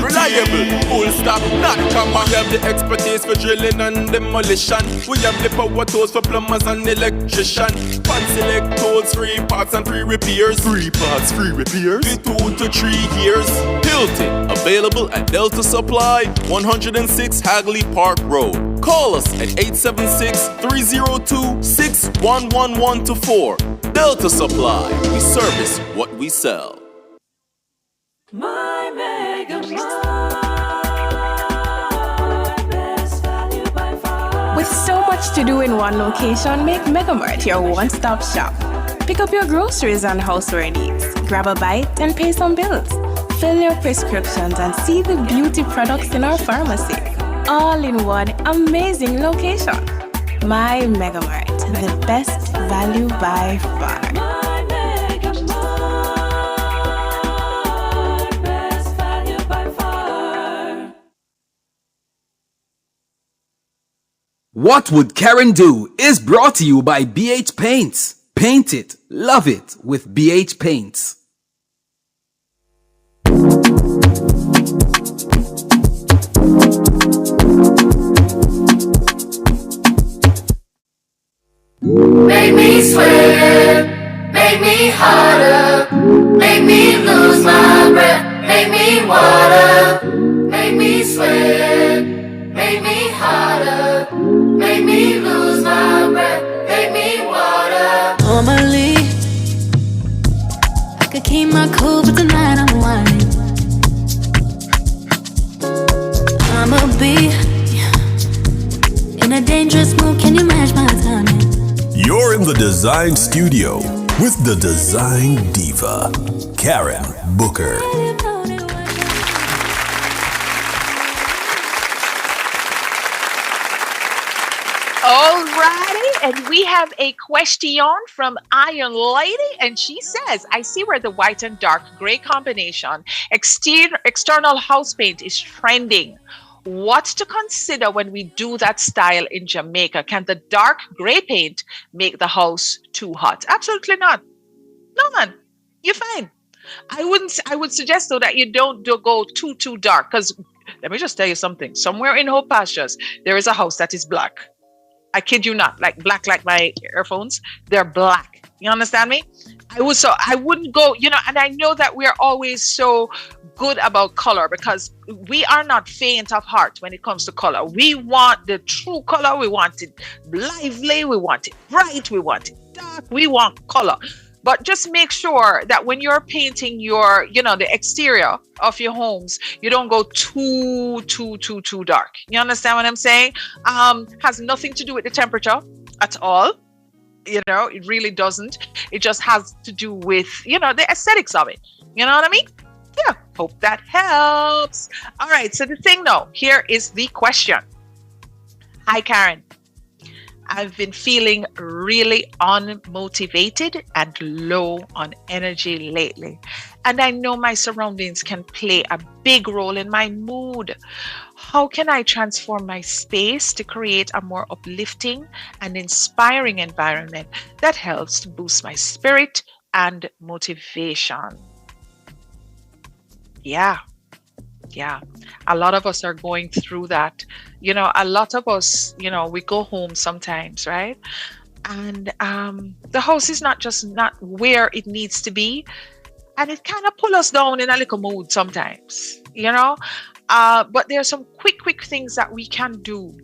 reliable, full stop, not comma. We have the expertise for drilling and demolition. We have the power tools for plumbers and electricians. Fancy select tools, 3 parts and 3 repairs. 3 parts, 3 repairs. 2 to 3 years. Hilton, available at Delta Supply, 106 Hagley Park Road. Call us at 876-302-6111-4. Delta Supply, we service what we sell. My Mega With so much to do in one location, make Megamart your one-stop shop. Pick up your groceries and houseware needs, grab a bite and pay some bills, fill your prescriptions and see the beauty products in our pharmacy. All in one amazing location. My Megamart, the best value by far. What Would Karen Do is brought to you by BH Paints. Paint it, love it with BH Paints. Make me sweat, make me harder, make me lose my breath, make me water, make me sweat, make me harder, make me lose my breath, make me water. Normally, I could keep my cool, but tonight I'm whining. I'ma be in a dangerous mood, can you match my timing? You're in the Design Studio with the Design Diva, Karen Booker. Alrighty, and we have a question from Iron Lady, and she says, I see where the white and dark gray combination external house paint is trending. What to consider when we do that style in Jamaica? Can the dark gray paint make the house too hot? Absolutely not. No, man, you're fine. I would suggest though that you don't go too dark, because let me just tell you something. Somewhere in Hope Pastures, there is a house that is black. I kid you not, like black, like my earphones. They're black. You understand me? I wouldn't go, and I know that we're always so good about color because we are not faint of heart when it comes to color. We want the true color. We want it lively. We want it bright. We want it dark. We want color. But just make sure that when you're painting your, the exterior of your homes, you don't go too dark. You understand what I'm saying? Has nothing to do with the temperature at all. It really doesn't. It just has to do with, the aesthetics of it. You know what I mean? Yeah. Hope that helps. All right. So the thing now, here is the question. Hi, Karen. I've been feeling really unmotivated and low on energy lately. And I know my surroundings can play a big role in my mood. How can I transform my space to create a more uplifting and inspiring environment that helps to boost my spirit and motivation? Yeah. A lot of us are going through that. A lot of us, we go home sometimes, right? And the house is not where it needs to be. And it kind of pull us down in a little mood sometimes, but there are some quick things that we can do.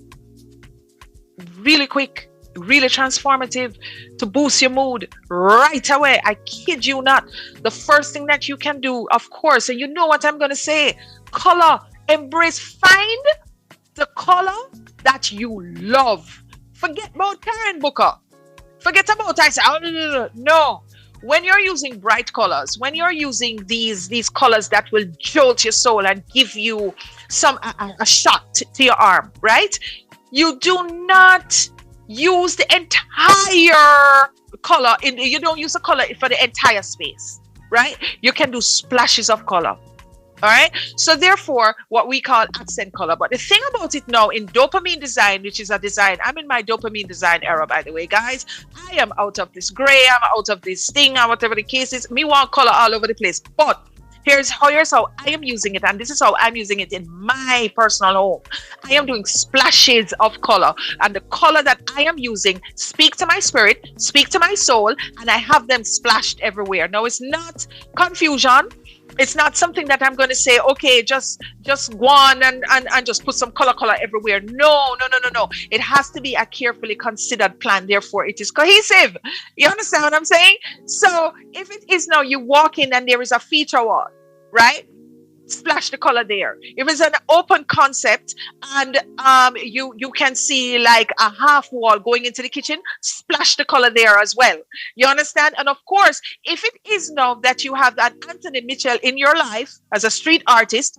Really quick, really transformative to boost your mood right away. I kid you not. The first thing that you can do, of course, and you know what I'm going to say, color. Embrace, find the color that you love. Forget about Karen Booker. Forget about I say, no. When you're using bright colors, when you're using these colors that will jolt your soul and give you a shot to your arm, right? You do not use the entire color. You don't use the color for the entire space, right? You can do splashes of color. All right. So therefore, what we call accent color. But the thing about it now in dopamine design, which is a design, I'm in my dopamine design era, by the way, guys. I am out of this gray, I'm out of this thing, or whatever the case is. Me want color all over the place. But here's how I am using it, and this is how I'm using it in my personal home. I am doing splashes of color, and the color that I am using speak to my spirit, speak to my soul, and I have them splashed everywhere. Now, it's not confusion. It's not something that I'm going to say, okay, just go on and just put some color everywhere. No. It has to be a carefully considered plan. Therefore, it is cohesive. You understand what I'm saying? So if it is now you walk in and there is a feature wall, right? Splash the color there. If it's an open concept and you can see like a half wall going into the kitchen, splash the color there as well. You understand? And of course, if it is now that you have that Anthony Mitchell in your life as a street artist,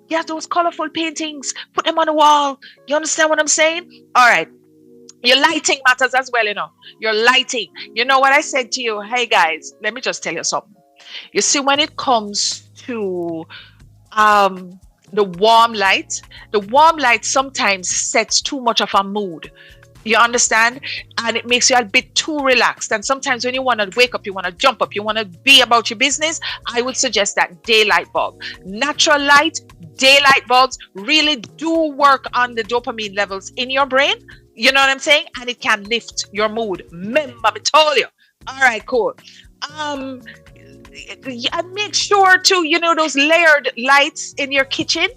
yeah, those colorful paintings, put them on the wall. You understand what I'm saying? All right. Your lighting matters as well, Your lighting. You know what I said to you? Hey guys, let me just tell you something. You see, when it comes to the warm light sometimes sets too much of a mood. You understand? And it makes you a bit too relaxed. And sometimes when you want to wake up, you want to jump up, you want to be about your business, I would suggest that daylight bulb. Natural light, daylight bulbs really do work on the dopamine levels in your brain. You know what I'm saying? And it can lift your mood. Remember, I told you. All right, cool. And make sure to, those layered lights in your kitchen.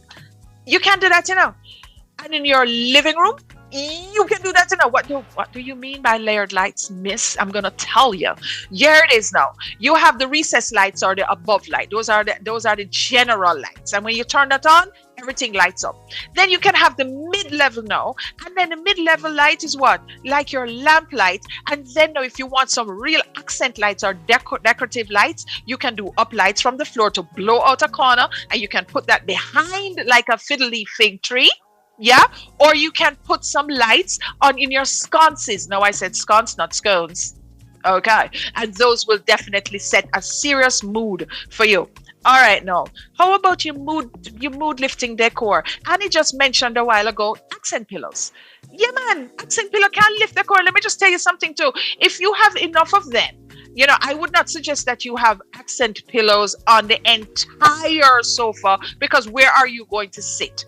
You can do that, And in your living room, you can do that, What do you mean by layered lights, miss? I'm going to tell you. Here it is now. You have the recessed lights or the above light. Those are the general lights. And when you turn that on, everything everything lights up. Then you can have the mid-level now, and then the mid-level light is what? Like your lamp light. And then now if you want some real accent lights or decorative lights, you can do up lights from the floor to blow out a corner, and you can put that behind like a fiddle leaf fig tree. Yeah, or you can put some lights on in your sconces. Now I said sconce, not scones. Okay, and those will definitely set a serious mood for you. All right, now how about your mood lifting decor? Annie just mentioned a while ago accent pillows. Yeah, man, accent pillow can lift decor. Let me just tell you something too. If you have enough of them, you know, I would not suggest that you have accent pillows on the entire sofa, because where are you going to sit?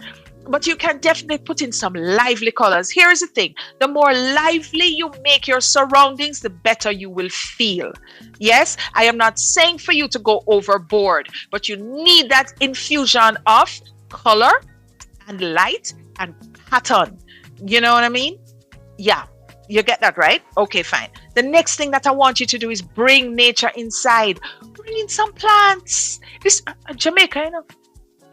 But you can definitely put in some lively colors. Here is the thing. The more lively you make your surroundings, the better you will feel. Yes, I am not saying for you to go overboard, but you need that infusion of color and light and pattern. You know what I mean? Yeah, you get that, right? Okay, fine. The next thing that I want you to do is bring nature inside. Bring in some plants. This Jamaica, you know.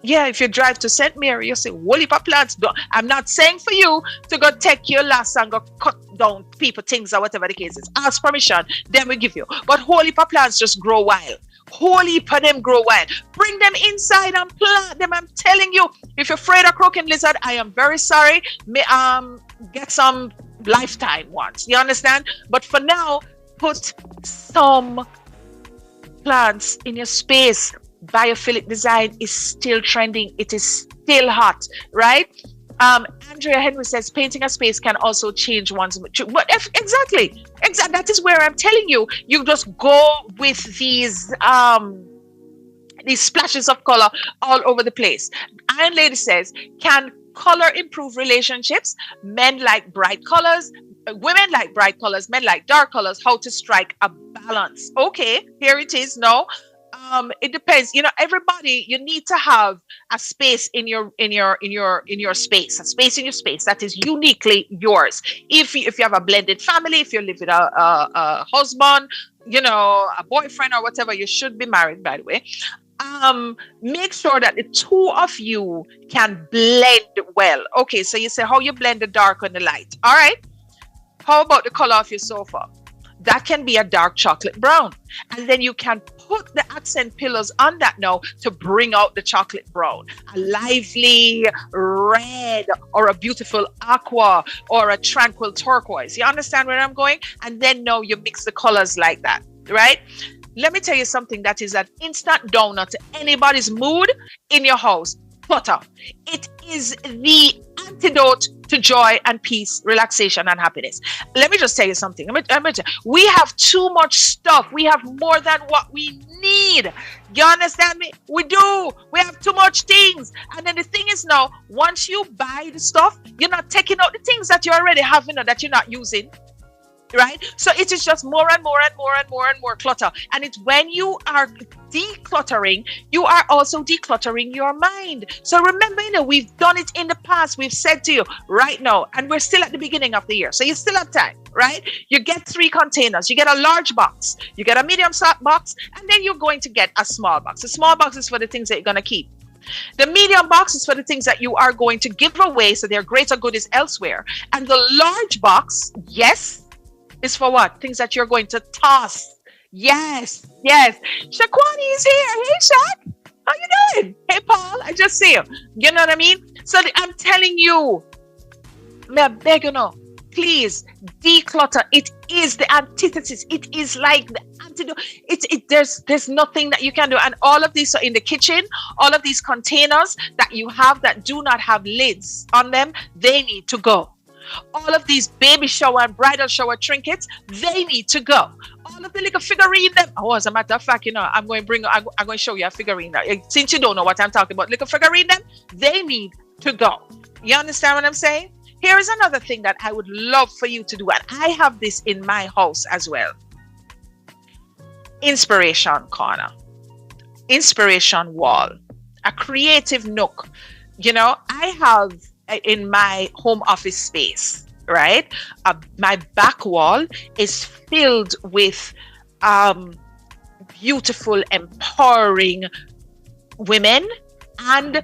Yeah, if you drive to St. Mary, you say, whole heap of plants. I'm not saying for you to go take your lasso and go cut down people things or whatever the case is. Ask permission, then we give you. But whole heap of plants just grow wild. Whole heap of them grow wild. Bring them inside and plant them. I'm telling you, if you're afraid of croaking lizard, I am very sorry. Get some lifetime ones. You understand? But for now, put some plants in your space. Biophilic design is still trending. It is still hot, right? Andrea Henry says painting a space can also change one's mood. Exactly. That is where I'm telling you. You just go with these splashes of color all over the place. Iron Lady says, can color improve relationships? Men like bright colors. Women like bright colors. Men like dark colors. How to strike a balance? Okay, here it is. No. It depends. You know, everybody, you need to have a space in your space, a space in your space that is uniquely yours. If you have a blended family, if you live with a husband, you know, a boyfriend or whatever, you should be married, by the way. Make sure that the two of you can blend well. Okay, so you say how you blend the dark and the light. All right. How about the color of your sofa? That can be a dark chocolate brown. And then you can put the accent pillows on that now to bring out the chocolate brown. A lively red or a beautiful aqua or a tranquil turquoise. You understand where I'm going? And then now you mix the colors like that, right? Let me tell you something that is an instant downer to anybody's mood in your house. Clutter. It is the antidote to joy and peace, relaxation and happiness. Let me just tell you something. We have too much stuff. We have more than what we need. You understand me? We do. We have too much things. And then the thing is now, once you buy the stuff, you're not taking out the things that you already have, you know, that you're not using. Right? So it is just more and more and more and more and more clutter. And it's when you are decluttering, you are also decluttering your mind. So remember, you know, we've done it in the past. We've said to you right now, and we're still at the beginning of the year. So you still have time, right? You get 3 containers. You get a large box. You get a medium box. And then you're going to get a small box. The small box is for the things that you're going to keep. The medium box is for the things that you are going to give away. So their greater good is elsewhere. And the large box, yes, is for what? Things that you're going to toss. Yes. Shaquani is here. Hey, Shaq. How you doing? Hey, Paul. I just see you. You know what I mean? So I'm telling you, may I beg you now, please declutter. It is the antithesis. It is like the antidote. There's nothing that you can do. And all of these are in the kitchen. All of these containers that you have that do not have lids on them, they need to go. All of these baby shower and bridal shower trinkets, they need to go. All of the little figurine them. Oh, as a matter of fact, you know, I'm going to show you a figurine now. Since you don't know what I'm talking about, little figurine them, they need to go. You understand what I'm saying? Here is another thing that I would love for you to do, and I have this in my house as well. Inspiration corner, inspiration wall, a creative nook. You know, I have in my home office space, right? My back wall is filled with beautiful, empowering women and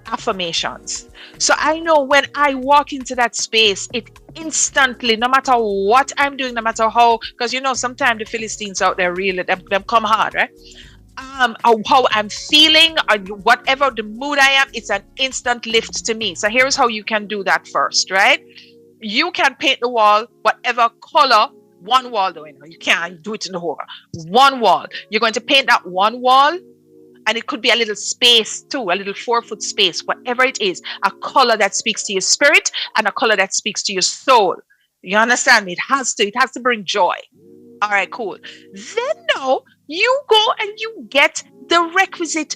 affirmations. So I know when I walk into that space, it instantly, no matter what I'm doing, no matter how, because sometimes the Philistines out there really, them come hard, right? Or how I'm feeling, or whatever the mood I am, it's an instant lift to me. So here's how you can do that first, right? You can paint the wall, whatever color, one wall though, you can't do it in the whole one wall. You're going to paint that one wall, and it could be a little space too, a little 4-foot space, whatever it is, a color that speaks to your spirit and a color that speaks to your soul. You understand me? It has to bring joy. All right, cool. Then now you go and you get the requisite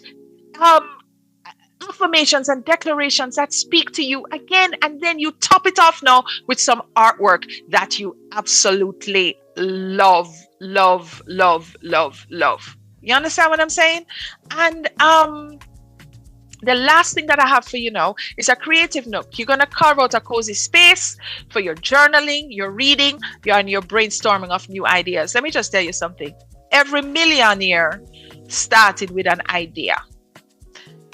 affirmations and declarations that speak to you again, and then you top it off now with some artwork that you absolutely love. You understand what I'm saying? And the last thing that I have for you now is a creative nook. You're going to carve out a cozy space for your journaling, your reading, and your brainstorming of new ideas. Let me just tell you something. Every millionaire started with an idea.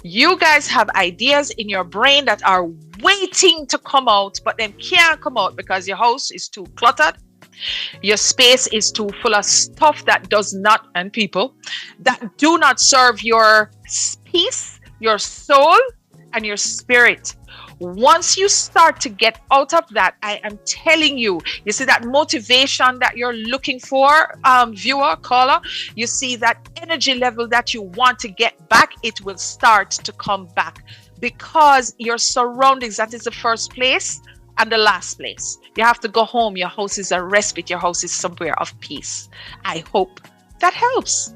You guys have ideas in your brain that are waiting to come out, but they can't come out because your house is too cluttered. Your space is too full of stuff that does not, and people that do not serve your peace, your soul, and your spirit. Once you start to get out of that, I am telling you, you see that motivation that you're looking for, viewer, caller, you see that energy level that you want to get back, it will start to come back, because your surroundings, that is the first place and the last place. You have to go home. Your house is a respite. Your house is somewhere of peace. I hope that helps.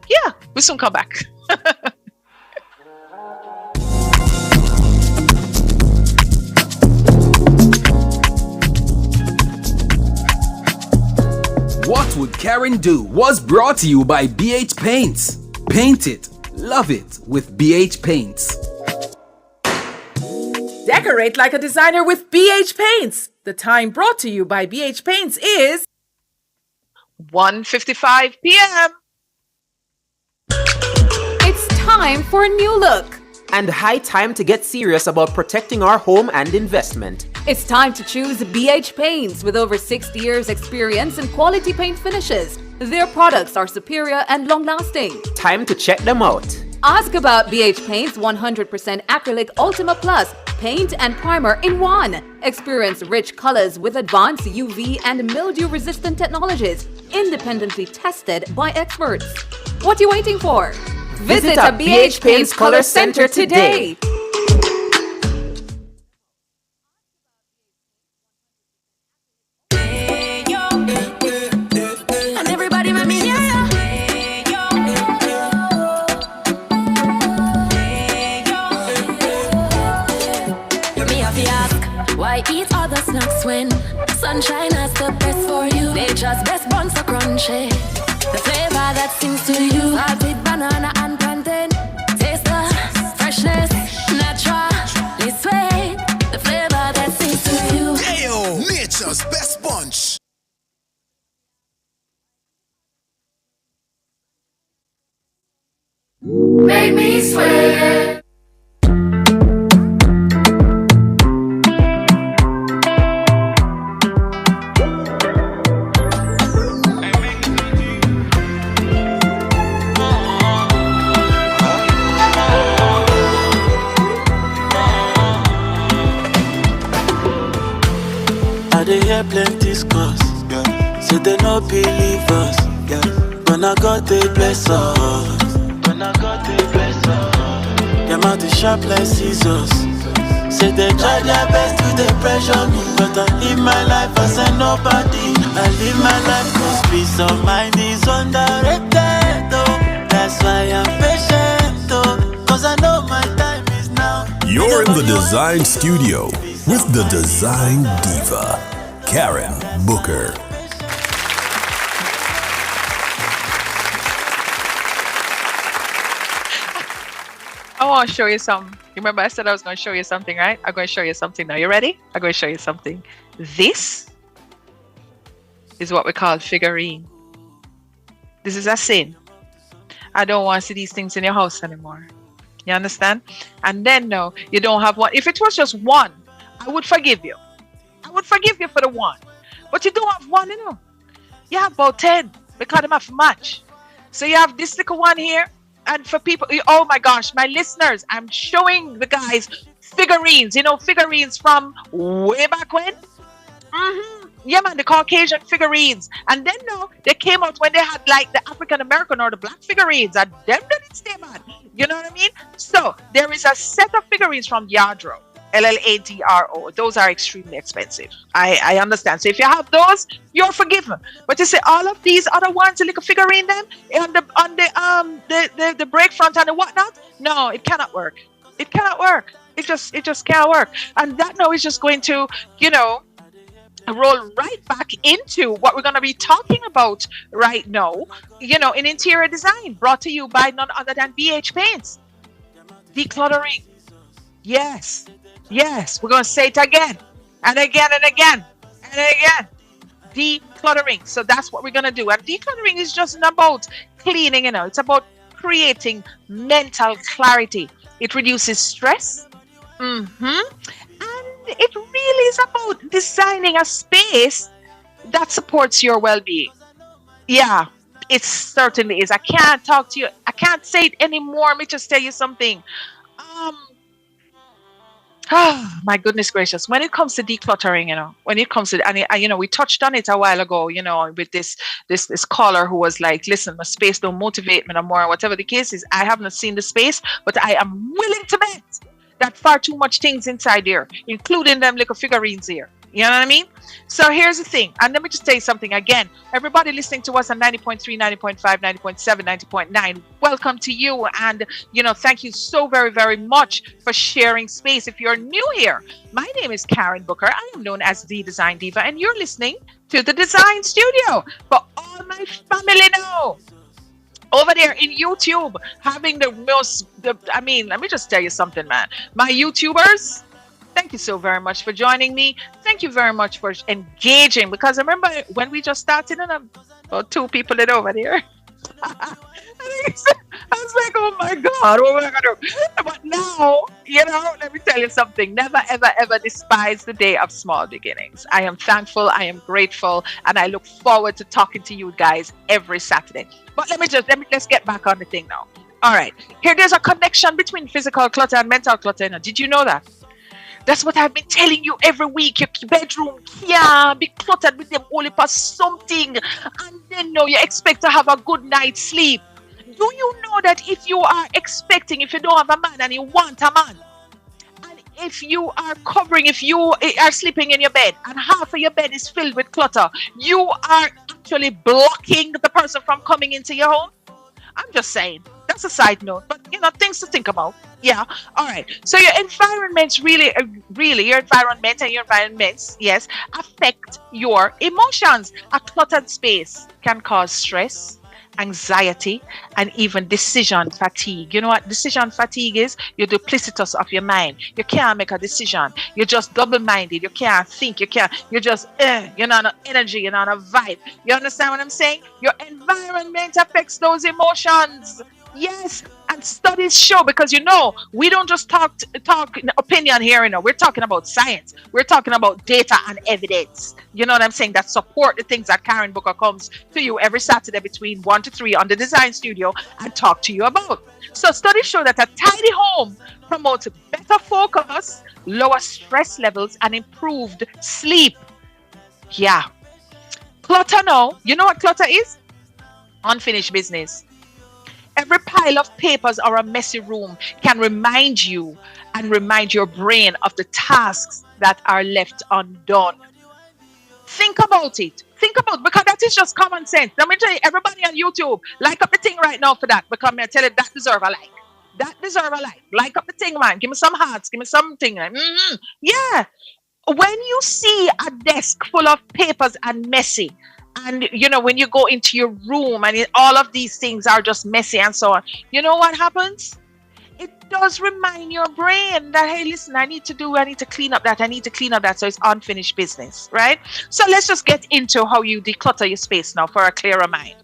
Yeah, we'll soon come back. What Would Karen Do was brought to you by BH Paints. Paint it, love it with BH Paints. Decorate like a designer with BH Paints. The time brought to you by BH Paints is 1:55 p.m. It's time for a new look. And high time to get serious about protecting our home and investment. It's time to choose BH Paints with over 60 years experience in quality paint finishes. Their products are superior and long-lasting. Time to check them out. Ask about BH Paint's 100% acrylic Ultima Plus paint and primer in one. Experience rich colors with advanced UV and mildew-resistant technologies, independently tested by experts. What are you waiting for? Visit a BH Paints Color Center today. Why eat other snacks when sunshine has the best for you? Nature's best buns are crunchy. The flavor that sings to you. Salted banana and plantain. Taste the freshness, naturally sweet. The flavor that sings to you. Ayo, nature's best bunch. Make me sweat. They hear plenty scores, yeah. So they no believe us, yeah. When I got they bless us, when I got they bless us. Them out the sharp like scissors. Say they try their best to they pressure me, but I live my life as a nobody. I live my life cause peace of mind is underrated, though. That's why I'm patient, though. Cause I know my time is now. You're in the Dezign studio with the Dezign Diva, Karen Booker. I want to show you something. You remember I said I was going to show you something, right? I'm going to show you something now. You ready? I'm going to show you something. This is what we call figurine. This is a sin. I don't want to see these things in your house anymore. You understand? And then no, you don't have one. If it was just one, I would forgive you. I would forgive you for the one. But you don't have one, You have about 10 because them have to match. So you have this little one here. And for people, oh my gosh, my listeners, I'm showing the guys figurines, figurines from way back when. Yeah, man, the Caucasian figurines. And then no, they came out when they had like the African American or the black figurines, and them didn't stay, man. You know what I mean? So there is a set of figurines from Yadro, LLADRO. Those are extremely expensive. I understand. So if you have those, you're forgiven. But you see, all of these other ones, the little figurine them on the break front and the whatnot, no, it cannot work. It cannot work. It just can't work. And that now is just going to, roll right back into what we're going to be talking about right now, in interior design, brought to you by none other than BH Paints. Decluttering. Yes, we're going to say it again and again and again and again. Decluttering. So that's what we're going to do. And decluttering is just about cleaning, it's about creating mental clarity. It reduces stress. And it really is about designing a space that supports your well-being. Yeah, it certainly is. I can't talk to you. I can't say it anymore. Let me just tell you something. My goodness gracious. When it comes to decluttering, when it comes to, and we touched on it a while ago, with this caller who was like, listen, my space don't motivate me no more, whatever the case is. I haven't seen the space, but I am willing to bet that far too much things inside there, including them little figurines here. You know what I mean? So here's the thing. And let me just tell you something again. Everybody listening to us on 90.3, 90.5, 90.7, 90.9, welcome to you. And, thank you so very, very much for sharing space. If you're new here, my name is Karen Booker. I am known as the Design Diva, and you're listening to the Design Studio. For all my family now, over there in YouTube, having let me just tell you something, man. My YouTubers, thank you so very much for joining me. Thank you very much for engaging, because I remember when we just started, and about 2 people that over there. I was like, oh my God, what am I going to do? But now, let me tell you something. Never, ever, ever despise the day of small beginnings. I am thankful, I am grateful, and I look forward to talking to you guys every Saturday. But let's get back on the thing now. All right. There's a connection between physical clutter and mental clutter. Did you know that? That's what I've been telling you every week. Your bedroom can't be cluttered with them only for something. And then you expect to have a good night's sleep. Do you know that if you don't have a man and you want a man, and if you are sleeping in your bed and half of your bed is filled with clutter, you are actually blocking the person from coming into your home? I'm just saying. That's a side note, but things to think about. Yeah. All right. So your environments really, your environment and your environments, yes, affect your emotions. A cluttered space can cause stress, anxiety, and even decision fatigue. You know what decision fatigue is? You're duplicitous of your mind. You can't make a decision. You're just double-minded. You can't think. You're just, you're not an energy. You're not a vibe. You understand what I'm saying? Your environment affects those emotions. Yes, and studies show, because we don't just talk opinion here. We're talking about science. We're talking about data and evidence. You know what I'm saying? That support the things that Karen Booker comes to you every Saturday between 1 to 3 on the Design Studio and talk to you about. So studies show that a tidy home promotes better focus, lower stress levels, and improved sleep. Yeah. Clutter now. You know what clutter is? Unfinished business. Every pile of papers or a messy room can remind you and remind your brain of the tasks that are left undone. Think about it. Because that is just common sense. Let me tell you, everybody on YouTube, like up the thing right now for that, because I tell you that deserve a like. That deserve a like. Like up the thing, man. Give me some hearts. Give me something. Yeah. When you see a desk full of papers and messy, and when you go into your room and all of these things are just messy and so on, you know what happens? It does remind your brain that, hey, listen, I need to clean up that. So it's unfinished business, right? So let's just get into how you declutter your space now for a clearer mind.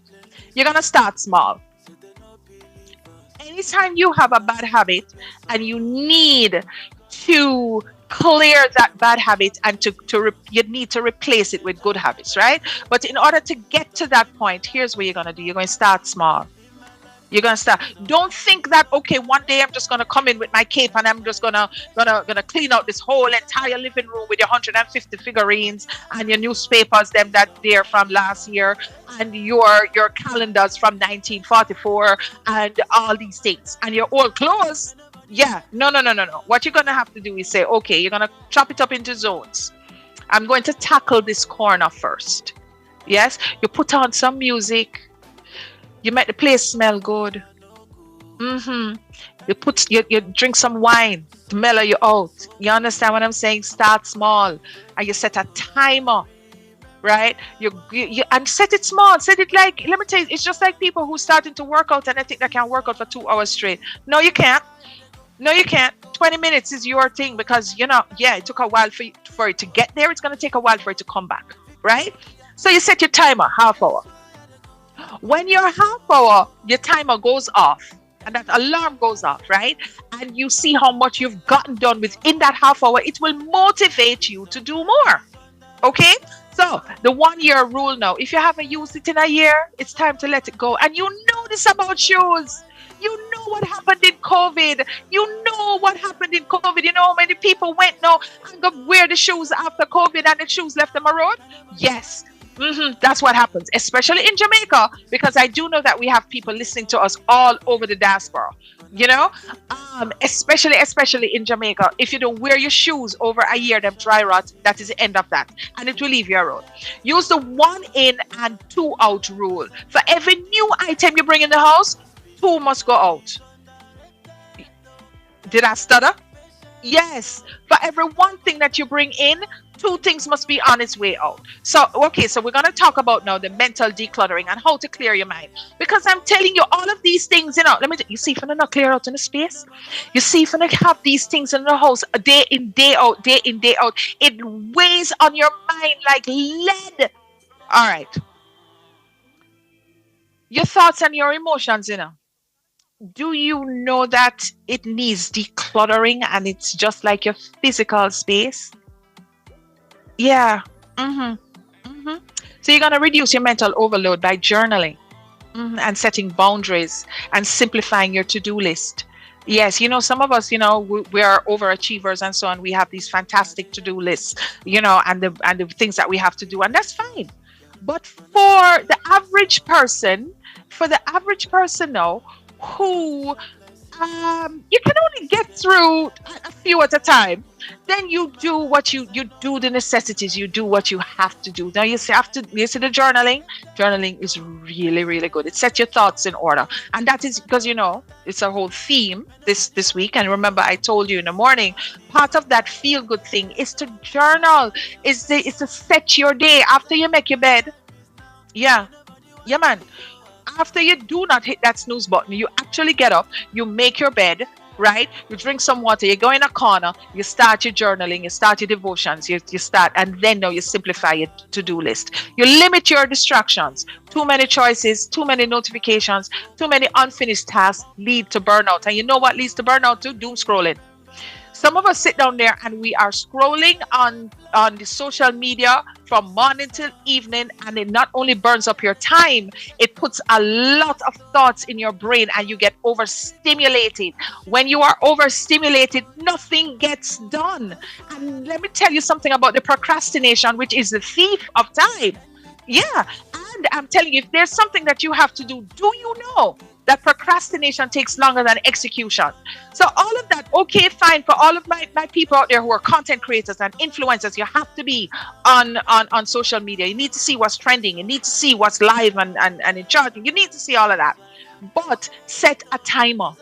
You're going to start small. anytime you have a bad habit and you need to clear that bad habit and you need to replace it with good habits, right? But in order to get to that point, here's what you're going to do. You're going to start small. You're gonna start. Don't think that okay, one day I'm just gonna come in with my cape and I'm just gonna clean out this whole entire living room with your 150 figurines and your newspapers, them that they're from last year, and your calendars from 1944 and all these things and your old clothes. Yeah, no. What you're gonna have to do is say, okay, you're gonna chop it up into zones. I'm going to tackle this corner first. Yes, you put on some music. You make the place smell good. You drink some wine to mellow you out. You understand what I'm saying? Start small, and you set a timer, right? You and set it small. Set it like, let me tell you, it's just like people who starting to work out and I think they can work out for 2 hours straight. No, you can't. 20 minutes is your thing because it took a while for it to get there. It's gonna take a while for it to come back, right? So you set your timer half hour. When your half hour, your timer goes off and that alarm goes off, right? And you see how much you've gotten done within that half hour, it will motivate you to do more. Okay? So the 1 year rule now, if you haven't used it in a year, it's time to let it go. And you know this about shoes. You know what happened in COVID. You know how many people went now and go wear the shoes after COVID and the shoes left them a road? Yes. That's what happens, especially in Jamaica, because I do know that we have people listening to us all over the diaspora, especially in Jamaica. If you don't wear your shoes over a year, them dry rot, that is the end of that, and it will leave you a road. Use the 1 in and 2 out rule. For every new item you bring in the house, 2 must go out. Did I stutter? Yes. For every one thing that you bring in, 2 things must be on its way out. So we're going to talk about now the mental decluttering and how to clear your mind. Because I'm telling you, all of these things, you see, if you're not clear out in the space, you see, if you have these things in the house day in, day out, it weighs on your mind like lead. All right. Your thoughts and your emotions, do you know that it needs decluttering and it's just like your physical space? Yeah. So you're going to reduce your mental overload by journaling and setting boundaries and simplifying your to-do list. Yes, some of us, we are overachievers and so on. We have these fantastic to-do lists, and the things that we have to do, and that's fine. But for the average person now, who you can only get through a few at a time, then you do what you do the necessities, you do what you have to do. Now you see the journaling is really, really good. It sets your thoughts in order, and that is because it's a whole theme this week. And remember, I told you in the morning, part of that feel good thing is to journal, is to set your day after you make your bed. Yeah man. After you do not hit that snooze button, you actually get up, you make your bed, right? You drink some water, you go in a corner, you start your journaling, you start your devotions, you start, and then now you simplify your to-do list. You limit your distractions. Too many choices, too many notifications, too many unfinished tasks lead to burnout. And you know what leads to burnout too? Doom scrolling. Some of us sit down there and we are scrolling on the social media from morning till evening, and it not only burns up your time, it puts a lot of thoughts in your brain and you get overstimulated. When you are overstimulated, nothing gets done. And let me tell you something about the procrastination, which is the thief of time. Yeah, and I'm telling you, if there's something that you have to do you know that procrastination takes longer than execution? So all of that, okay, fine, for all of my people out there who are content creators and influencers, you have to be on social media. You need to see what's trending. You need to see what's live and in charging. You need to see all of that. But set a timer.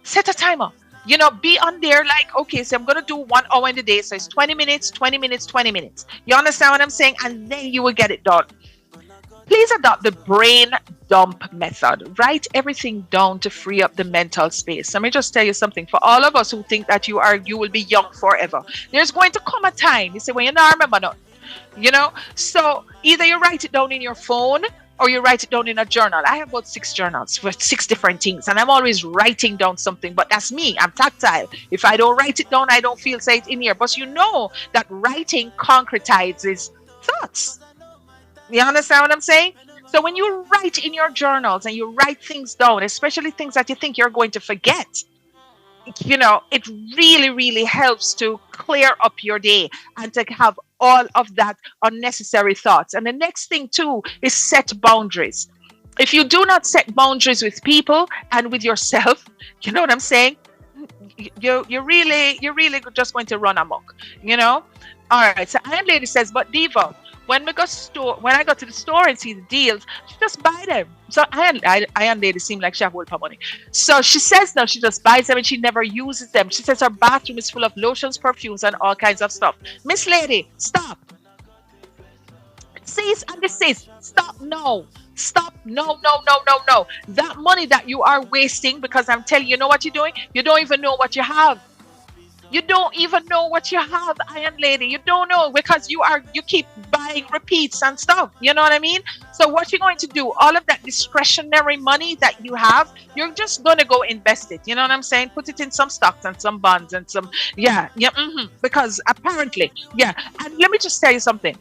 Be on there like, okay, so I'm going to do 1 hour in the day. So it's 20 minutes. You understand what I'm saying? And then you will get it done. Please adopt the brain dump method. Write everything down to free up the mental space. Let me just tell you something. For all of us who think that you will be young forever, there's going to come a time, you say, well, I remember not. So either you write it down in your phone, or you write it down in a journal. I have about 6 journals for 6 different things, and I'm always writing down something, but that's me. I'm tactile. If I don't write it down, I don't feel say it in here. But you know that writing concretizes thoughts. You understand what I'm saying? So when you write in your journals and you write things down, especially things that you think you're going to forget, you know, it really, really helps to clear up your day and to have all of that unnecessary thoughts. And the next thing too is set boundaries. If you do not set boundaries with people and with yourself, you know what I'm saying? You're really just going to run amok, you know? All right. So Iron Lady says, but Diva, when I go to the store and see the deals, she just buy them. So Iron Lady seem like she have world for money. So she says now she just buys them and she never uses them. She says her bathroom is full of lotions, perfumes, and all kinds of stuff. Miss Lady, stop. Cease and desist. Stop. No. Stop. No. That money that you are wasting, because I'm telling you, you know what you're doing? You don't even know what you have. You don't even know what you have, Iron Lady. You don't know, because you keep buying repeats and stuff. You know what I mean? So what you're going to do, all of that discretionary money that you have, you're just going to go invest it. You know what I'm saying? Put it in some stocks and some bonds and some, because apparently, and let me just tell you something.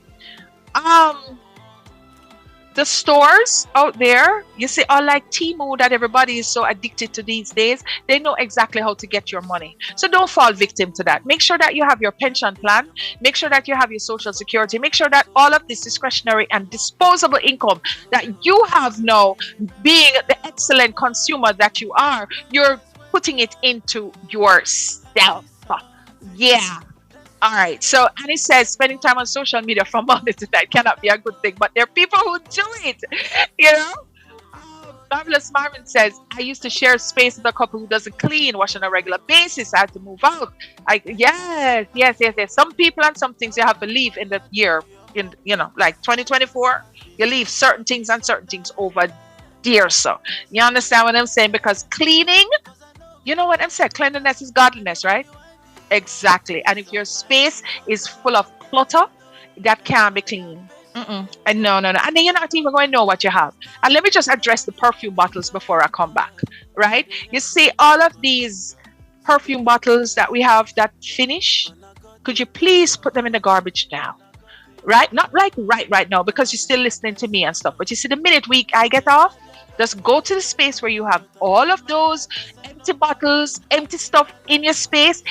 The stores out there, you see, all like Temu that everybody is so addicted to these days, they know exactly how to get your money. So don't fall victim to that. Make sure that you have your pension plan. Make sure that you have your social security. Make sure that all of this discretionary and disposable income that you have now, being the excellent consumer that you are, you're putting it into yourself. Yeah. All right. So Annie says spending time on social media from Monday to night cannot be a good thing, but there are people who do it. You know? Marvelous Marvin says, I used to share space with a couple who doesn't clean, wash on a regular basis. I had to move out. Yes. Some people and some things you have to leave in the year. Like 2024, you leave certain things and certain things over there. So you understand what I'm saying? Because cleaning, you know what I'm saying? Cleanliness is godliness, right? Exactly. And if your space is full of clutter, that can't be clean. And no. And then you're not even going to know what you have. And let me just address the perfume bottles before I come back, right? You see all of these perfume bottles that we have that finish, could you please put them in the garbage now? Right? Not like right now, because you're still listening to me and stuff. But you see, the minute I get off, just go to the space where you have all of those empty bottles, empty stuff in your space.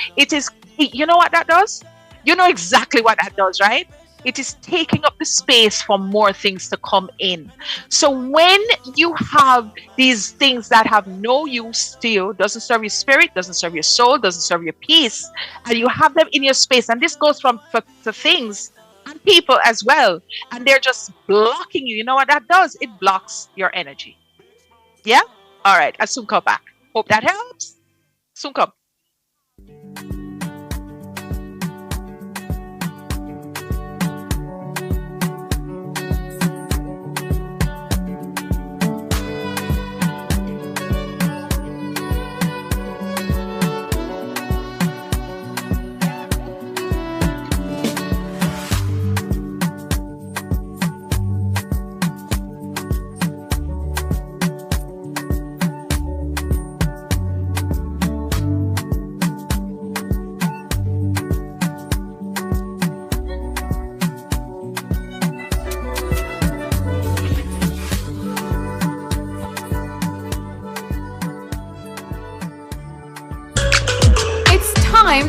You know what that does? You know exactly what that does, right? It is taking up the space for more things to come in. So when you have these things that have no use to you, doesn't serve your spirit, doesn't serve your soul, doesn't serve your peace, and you have them in your space, and this goes for things and people as well, and they're just blocking you. You know what that does? It blocks your energy. Yeah? All right. I'll soon come back. Hope that helps. Soon come.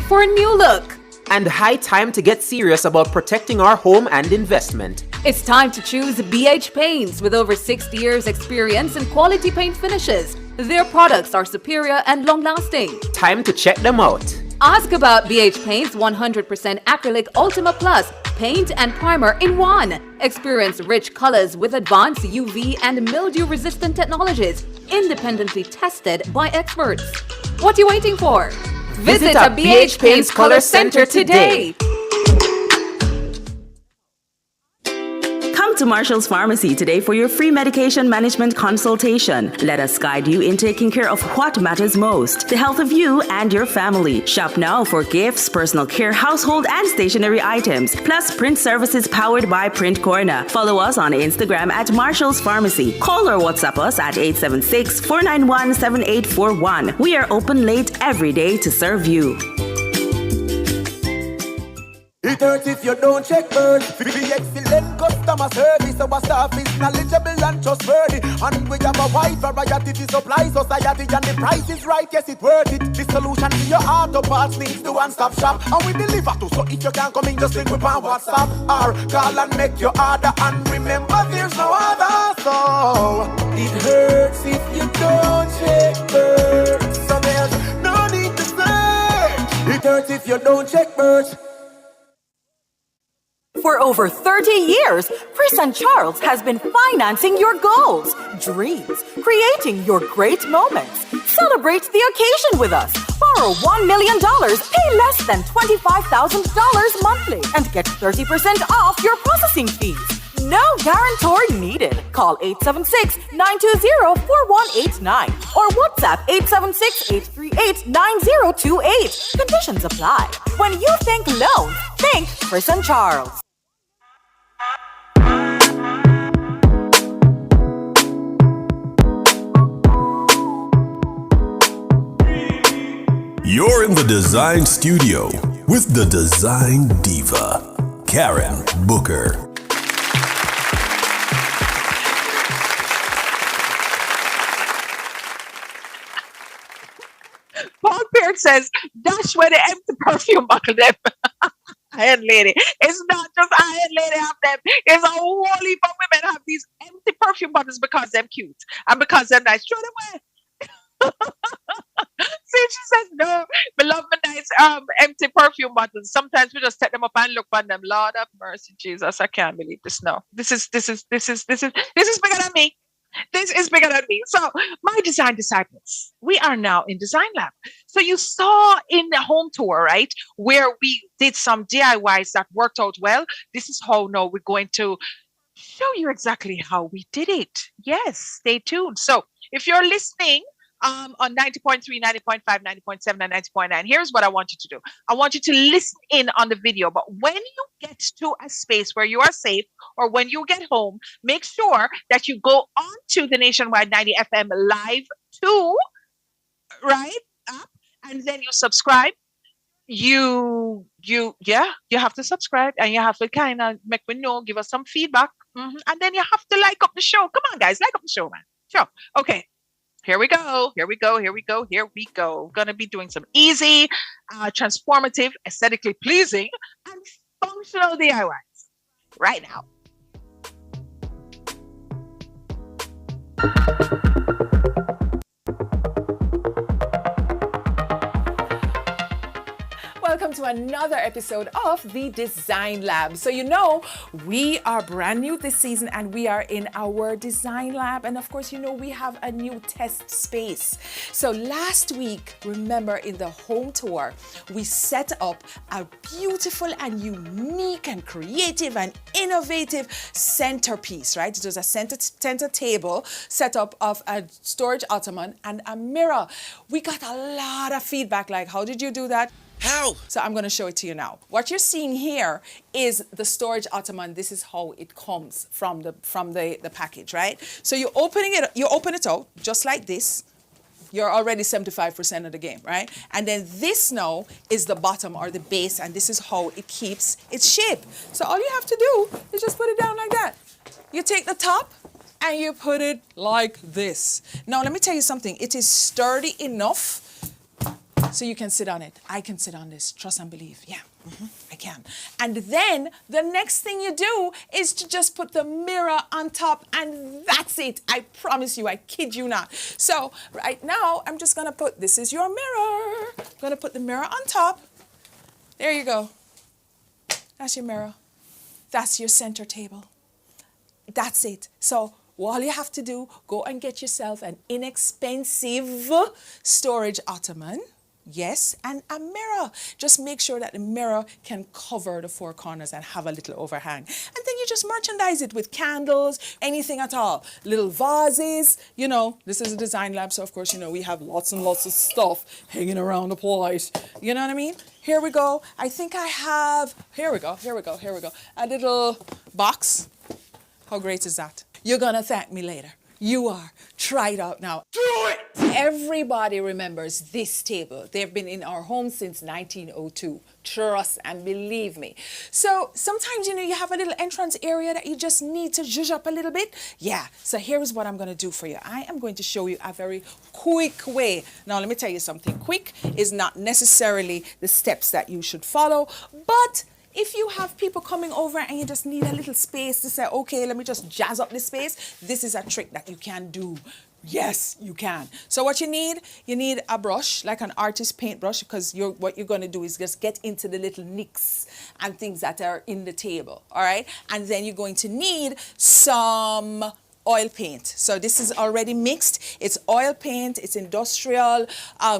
For a new look. And high time to get serious about protecting our home and investment. It's time to choose BH Paints. With over 60 years experience in quality paint finishes, their products are superior and long-lasting. Time to check them out. Ask about BH Paints 100% Acrylic Ultima Plus paint and primer in one. Experience rich colors with advanced UV and mildew-resistant technologies, independently tested by experts. What are you waiting for? Visit a BH Paints Color Center today. Come to Marshall's Pharmacy today for your free medication management consultation. Let us guide you in taking care of what matters most, the health of you and your family. Shop now for gifts, personal care, household and stationery items, plus print services powered by Print Corner. Follow us on Instagram at Marshall's Pharmacy. Call or WhatsApp us at 876-491-7841. We are open late every day to serve you. It hurts if you don't check birds. Be excellent customer service. Our staff is knowledgeable and trustworthy. And we have a wide variety to supply society. And the price is right, yes, it's worth it. The solution to your auto parts needs the one-stop shop. And we deliver too, so if you can't come in, just link with our WhatsApp. Or call and make your order. And remember, there's no other. So it hurts if you don't check birds. So there's no need to search. It hurts if you don't check birds. For over 30 years, Chris and Charles has been financing your goals, dreams, creating your great moments. Celebrate the occasion with us. Borrow $1 million, pay less than $25,000 monthly, and get 30% off your processing fees. No guarantor needed. Call 876-920-4189 or WhatsApp 876-838-9028. Conditions apply. When you think loan, think Chris and Charles. You're in the Dezign Studio with the Design Diva, Karen Booker. Paul Peart says, "Dash where the empty perfume bottle them." Iron Lady. It's not just Iron Lady have them. It's a whole heap of women have these empty perfume bottles because they're cute and because they're nice. Throw them away. See, she says, "No, we love the nice empty perfume bottles. Sometimes we just take them up and look on them. Lord have mercy, Jesus. I can't believe this. No, this is bigger than me. This is bigger than me." So, my design disciples, we are now in Design Lab. So you saw in the home tour, right, where we did some DIYs that worked out well. This is how now we're going to show you exactly how we did it. Yes, stay tuned. So if you're listening on 90.3, 90.5, 90.7, and 90.9, here's what I want you to do. I want you to listen in on the video, but when you get to a space where you are safe or when you get home, make sure that you go on to the Nationwide 90 FM live too, right? And then you subscribe. You have to subscribe and you have to kind of make me know, give us some feedback. And then you have to like up the show. Come on, guys, like up the show, man. Sure. Okay. Here we go. Gonna be doing some easy, transformative, aesthetically pleasing, and functional DIYs right now. Welcome to another episode of the Design Lab. So you know, we are brand new this season and we are in our Design Lab. And of course, you know, we have a new test space. So last week, remember in the home tour, we set up a beautiful and unique and creative and innovative centerpiece, right? It was a center table set up of a storage ottoman and a mirror. We got a lot of feedback like, how did you do that? How? So I'm going to show it to you now. What you're seeing here is the storage ottoman. This is how it comes from the package, right? So you open it out just like this. You're already 75% of the game, right? And then this now is the bottom or the base, and this is how it keeps its shape. So all you have to do is just put it down like that. You take the top and you put it like this. Now let me tell you something. It is sturdy enough so you can sit on it. I can sit on this. Trust and believe. Yeah, I can. And then the next thing you do is to just put the mirror on top, and that's it. I promise you, I kid you not. So right now, I'm just going to put, this is your mirror. I'm going to put the mirror on top. There you go. That's your mirror. That's your center table. That's it. So all you have to do, go and get yourself an inexpensive storage ottoman. Yes, and a mirror. Just make sure that the mirror can cover the four corners and have a little overhang. And then you you just merchandise it with candles, anything at all. Little vases, you know, this is a design lab, so of course, you know, we have lots and lots of stuff hanging around the place. You know what I mean? Here we go. I think I have, here we go. A little box. How great is that? You're gonna thank me later. You are. Try it out now. Do it! Everybody remembers this table. They've been in our home since 1902. Trust and believe me. So sometimes, you know, you have a little entrance area that you just need to zhuzh up a little bit. Yeah, so here's what I'm going to do for you. I am going to show you a very quick way. Now, let me tell you something. Quick is not necessarily the steps that you should follow, but if you have people coming over and you just need a little space to say, okay, let me just jazz up this space, this is a trick that you can do. Yes, you can. So what you need a brush, like an artist paintbrush, because what you're going to do is just get into the little nicks and things that are in the table, all right? And then you're going to need some oil paint. So this is already mixed. It's oil paint, it's industrial,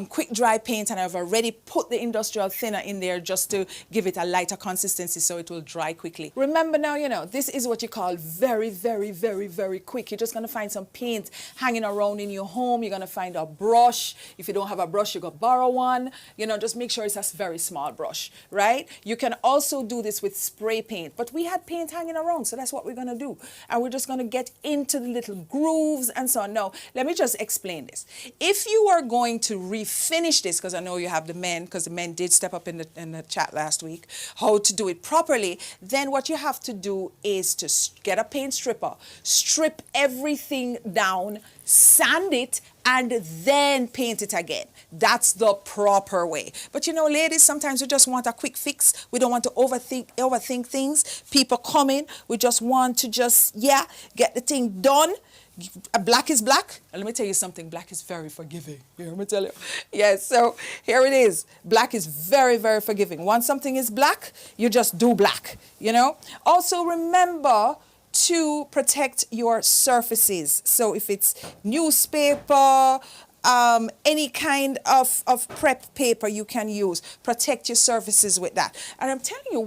quick dry paint, and I've already put the industrial thinner in there just to give it a lighter consistency so it will dry quickly. Remember now, you know, this is what you call very, very, very, very quick. You're just gonna find some paint hanging around in your home. You're gonna find a brush. If you don't have a brush, you go borrow one. You know, just make sure it's a very small brush, right? You can also do this with spray paint, but we had paint hanging around, so that's what we're gonna do. And we're just gonna get into the little grooves and so on. No, let me just explain this. If you are going to refinish this, because I know you have the men, because the men did step up in the chat last week, how to do it properly, then what you have to do is to get a paint stripper, strip everything down, sand it, and then paint it again. That's the proper way. But you know, ladies, sometimes we just want a quick fix. We don't want to overthink things. People come in, we just want to get the thing done. Black is black. And let me tell you something, black is very forgiving. Here, let me tell you. Yes, so here it is. Black is very, very forgiving. Once something is black, you just do black, you know? Also remember to protect your surfaces. So if it's newspaper, any kind of prep paper you can use, protect your surfaces with that. And I'm telling you,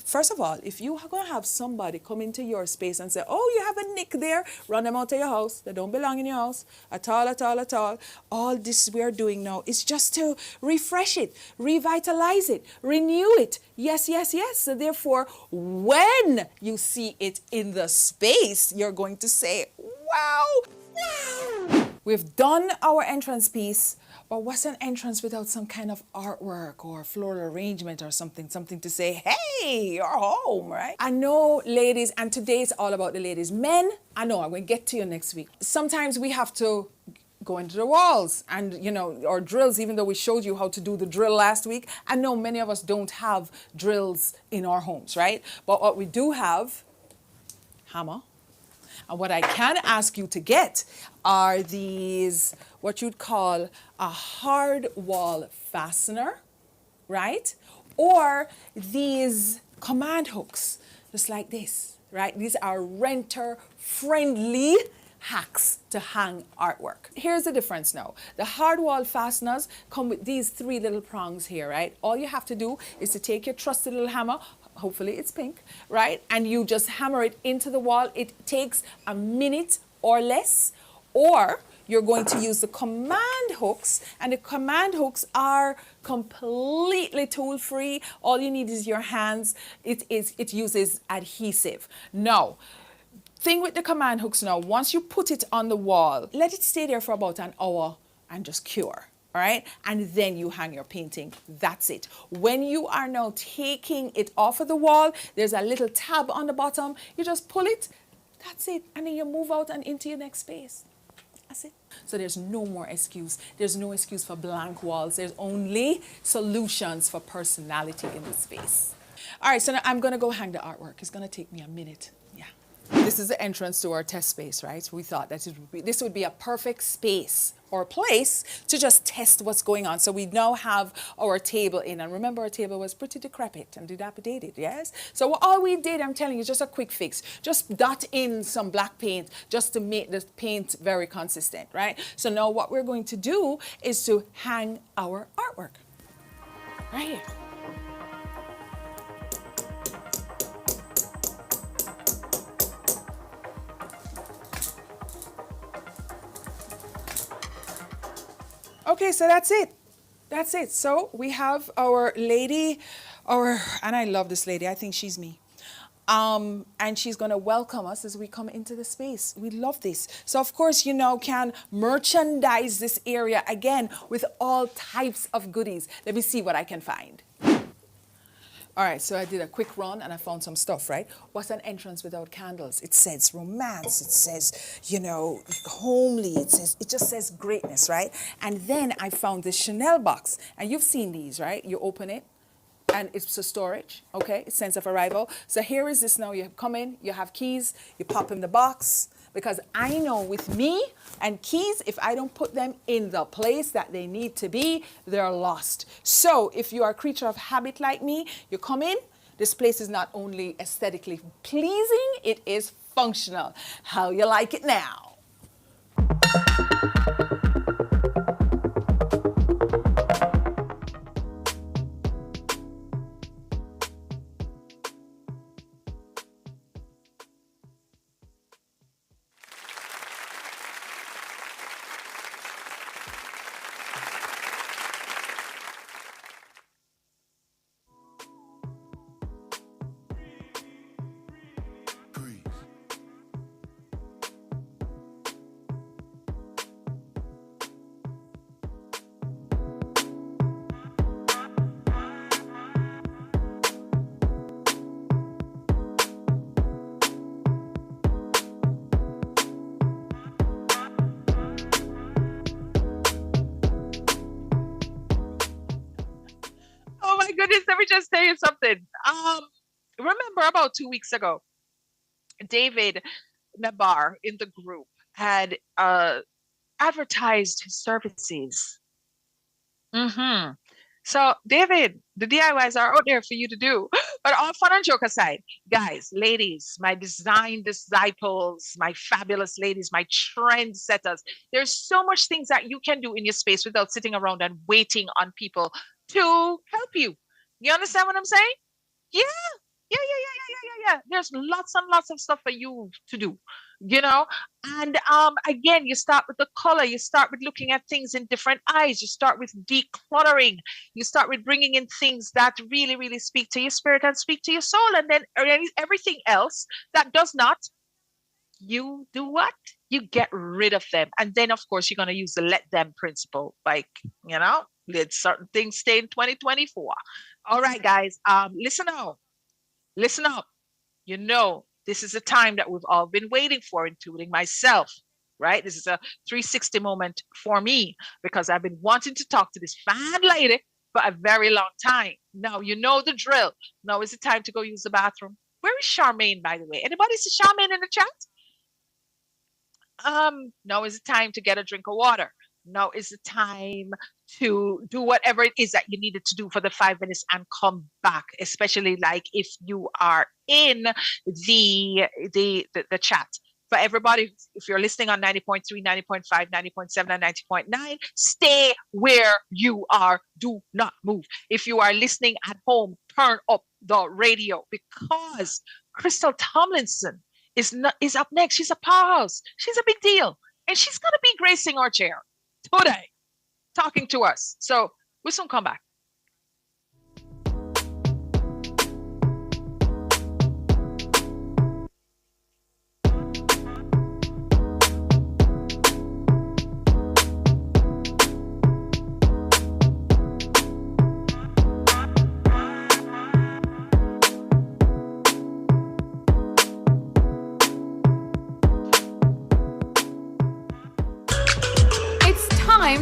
first of all, if you are going to have somebody come into your space and say, oh, you have a nick there, run them out of your house. They don't belong in your house at all, at all, at all. All this we're doing now is just to refresh it, revitalize it, renew it. Yes, yes, yes. So therefore, when you see it in the space, you're going to say, wow, wow. We've done our entrance piece, but what's an entrance without some kind of artwork or floral arrangement or something to say, hey, you're home, right? I know, ladies, and today it's all about the ladies. Men, I know, I'm going to get to you next week. Sometimes we have to go into the walls and, you know, or drills, even though we showed you how to do the drill last week. I know many of us don't have drills in our homes, right? But what we do have, hammer. And what I can ask you to get are these, what you'd call a hard wall fastener, right? Or these command hooks, just like this, right? These are renter-friendly hacks to hang artwork. Here's the difference now. The hard wall fasteners come with these three little prongs here, right? All you have to do is to take your trusty little hammer, hopefully it's pink, right? And you just hammer it into the wall. It takes a minute or less, or you're going to use the command hooks, and the command hooks are completely tool-free. All you need is your hands. It uses adhesive. Now, thing with the command hooks now, once you put it on the wall, let it stay there for about an hour and just cure. All right, and then you hang your painting. That's it. When you are now taking it off of the wall, there's a little tab on the bottom. You just pull it. That's it. And then you move out and into your next space. That's it. So there's no more excuse. There's no excuse for blank walls. There's only solutions for personality in the space. All right, so now I'm going to go hang the artwork. It's going to take me a minute. Yeah. This is the entrance to our test space, right? We thought that this would be a perfect space or place to just test what's going on. So we now have our table in. And remember, our table was pretty decrepit and dilapidated, yes? So all we did, I'm telling you, just a quick fix. Just dot in some black paint just to make the paint very consistent, right? So now what we're going to do is to hang our artwork right here. Okay, so that's it. That's it. So we have our lady, and I love this lady. I think she's me. And she's going to welcome us as we come into the space. We love this. So, of course, can merchandise this area again with all types of goodies. Let me see what I can find. All right, so I did a quick run and I found some stuff, right? What's an entrance without candles? It says romance. It says, homely. It just says greatness, right? And then I found this Chanel box. And you've seen these, right? You open it and it's a storage, okay? Sense of arrival. So here is this now. You come in, you have keys, you pop in the box. Because I know with me and keys, if I don't put them in the place that they need to be, they're lost. So if you are a creature of habit like me, you come in, this place is not only aesthetically pleasing, it is functional. How you like it now? Goodness, let me just tell you something. Remember about 2 weeks ago, David Nabar in the group had advertised his services. So, David, the DIYs are out there for you to do. But all fun and joke aside, guys, ladies, my design disciples, my fabulous ladies, my trendsetters, there's so much things that you can do in your space without sitting around and waiting on people to help you. You understand what I'm saying? Yeah. There's lots and lots of stuff for you to do, And again, you start with the color. You start with looking at things in different eyes. You start with decluttering. You start with bringing in things that really, really speak to your spirit and speak to your soul. And then everything else that does not, you do what? You get rid of them. And then, of course, you're going to use the let them principle. Like, let certain things stay in 2024. All right, guys, listen up. Listen up. This is a time that we've all been waiting for, including myself, right? This is a 360 moment for me because I've been wanting to talk to this fine lady for a very long time. Now, you know the drill. Now is the time to go use the bathroom. Where is Charmaine, by the way? Anybody see Charmaine in the chat? Now is the time to get a drink of water. Now is the time to do whatever it is that you needed to do for the 5 minutes and come back, especially like if you are in the chat. For everybody, if you're listening on 90.3, 90.5, 90.7, and 90.9, stay where you are. Do not move. If you are listening at home, turn up the radio because Crystal Tomlinson is up next. She's a powerhouse. She's a big deal. And she's going to be gracing our chair today, talking to us. So we'll soon come back.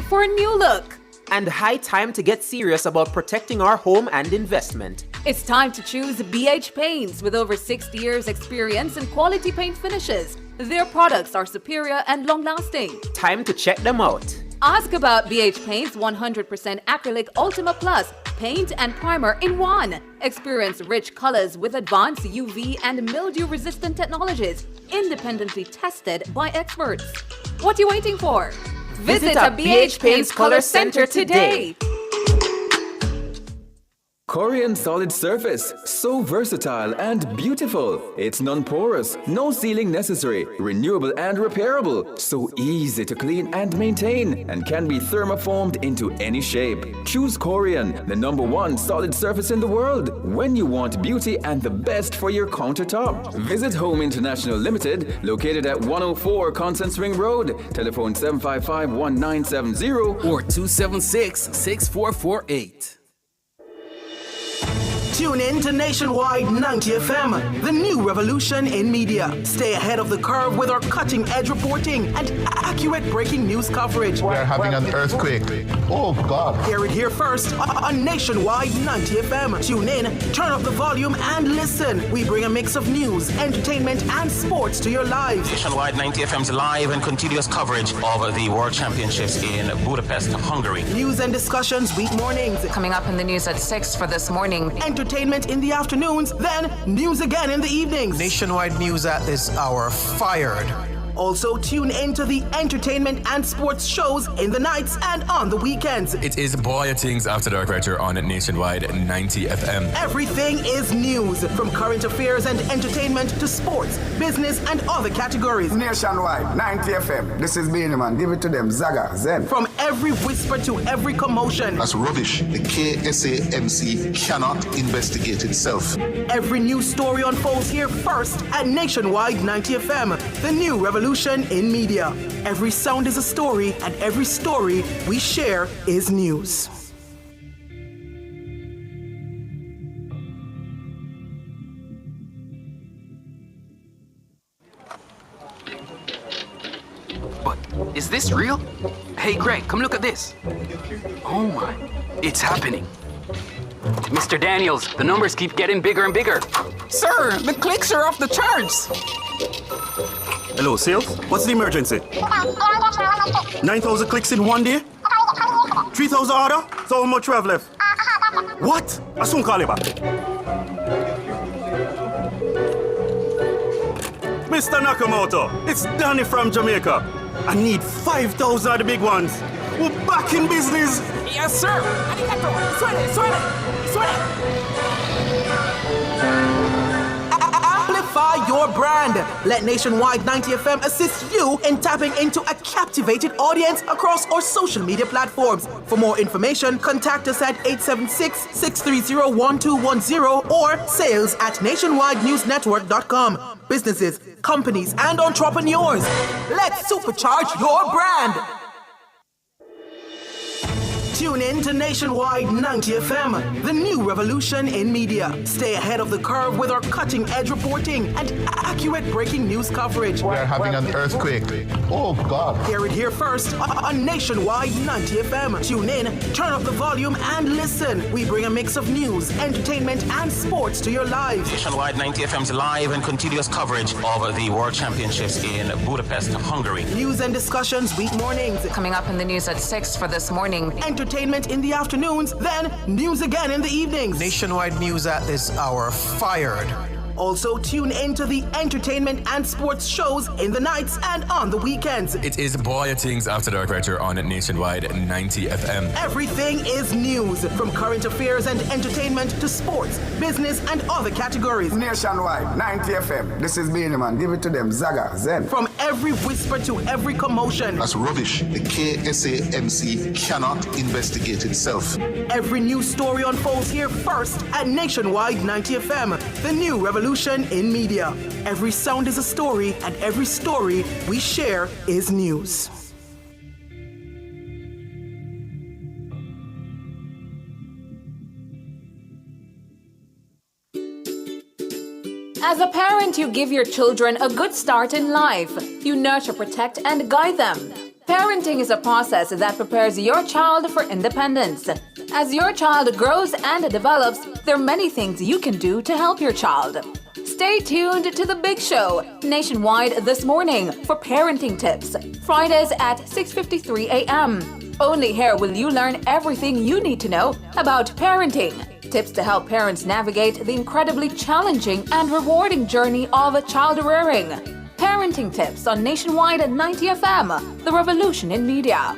For a new look. And high time to get serious about protecting our home and investment. It's time to choose BH Paints with over 60 years experience in quality paint finishes. Their products are superior and long-lasting. Time to check them out. Ask about BH Paints 100% Acrylic Ultima Plus paint and primer in one. Experience rich colors with advanced UV and mildew-resistant technologies, independently tested by experts. What are you waiting for? Visit a BH Paints Color Center today. Corian Solid Surface, so versatile and beautiful. It's non-porous, no sealing necessary, renewable and repairable, so easy to clean and maintain, and can be thermoformed into any shape. Choose Corian, the #1 solid surface in the world, when you want beauty and the best for your countertop. Visit Home International Limited, located at 104 Constance Ring Road. Telephone 755-1970 or 276-6448. Tune in to Nationwide 90 FM, the new revolution in media. Stay ahead of the curve with our cutting-edge reporting and accurate breaking news coverage. We're having an earthquake. Oh, God. Hear it here first on Nationwide 90 FM. Tune in, turn up the volume, and listen. We bring a mix of news, entertainment, and sports to your lives. Nationwide 90 FM's live and continuous coverage of the World Championships in Budapest, Hungary. News and discussions week mornings. Coming up in the news at 6 for this morning. Entertainment in the afternoons, then news again in the evenings. Nationwide news at this hour, fired. Also, tune in to the entertainment and sports shows in the nights and on the weekends. It is Boy Things After Dark right here on Nationwide 90 FM. Everything is news, from current affairs and entertainment to sports, business, and other categories. Nationwide 90 FM. This is Beanie Man. Give it to them. Zaga, Zen. From every whisper to every commotion. That's rubbish. The KSAMC cannot investigate itself. Every news story unfolds here first at Nationwide 90 FM, the new revolution in media. Every sound is a story, and every story we share is news. But is this real? Hey, Greg, come look at this. Oh my, it's happening. Mr. Daniels, the numbers keep getting bigger and bigger. Sir, the clicks are off the charts. Hello, sales? What's the emergency? 9,000 clicks in one day? 3,000 order? So how much we have left? What? I soon call you back. Mr. Nakamoto, it's Danny from Jamaica. I need 5,000 of the big ones. We're back in business. Yes, sir. Arigato. Suene. Amplify your brand. Let Nationwide 90 FM assist you in tapping into a captivated audience across our social media platforms. For more information, contact us at 876-630-1210 or sales@nationwidenewsnetwork.com. Businesses, companies, and entrepreneurs, let's supercharge your brand. Tune in to Nationwide 90 FM, the new revolution in media. Stay ahead of the curve with our cutting-edge reporting and accurate breaking news coverage. We're having an earthquake. Oh, God. Hear it here first on Nationwide 90 FM. Tune in, turn up the volume, and listen. We bring a mix of news, entertainment, and sports to your lives. Nationwide 90 FM's live and continuous coverage of the World Championships in Budapest, Hungary. News and discussions week mornings. Coming up in the news at 6 for this morning. Entertainment in the afternoons, then news again in the evenings. Nationwide news at this hour, fired. Also, tune in to the entertainment and sports shows in the nights and on the weekends. It is Boy Things After Dark right here on Nationwide 90 FM. Everything is news, from current affairs and entertainment to sports, business, and other categories. Nationwide 90 FM. This is Beanie Man. Give it to them. Zaga, Zen. From every whisper to every commotion. That's rubbish. The KSAMC cannot investigate itself. Every news story unfolds here first at Nationwide 90 FM, the new revolution in media. Every sound is a story, and every story we share is news. As a parent, you give your children a good start in life. You nurture, protect, and guide them. Parenting is a process that prepares your child for independence. As your child grows and develops, there are many things you can do to help your child. Stay tuned to The Big Show, Nationwide this morning, for parenting tips. Fridays at 6:53 a.m. Only here will you learn everything you need to know about parenting. Tips to help parents navigate the incredibly challenging and rewarding journey of child rearing. Parenting tips on Nationwide 90 FM, the revolution in media.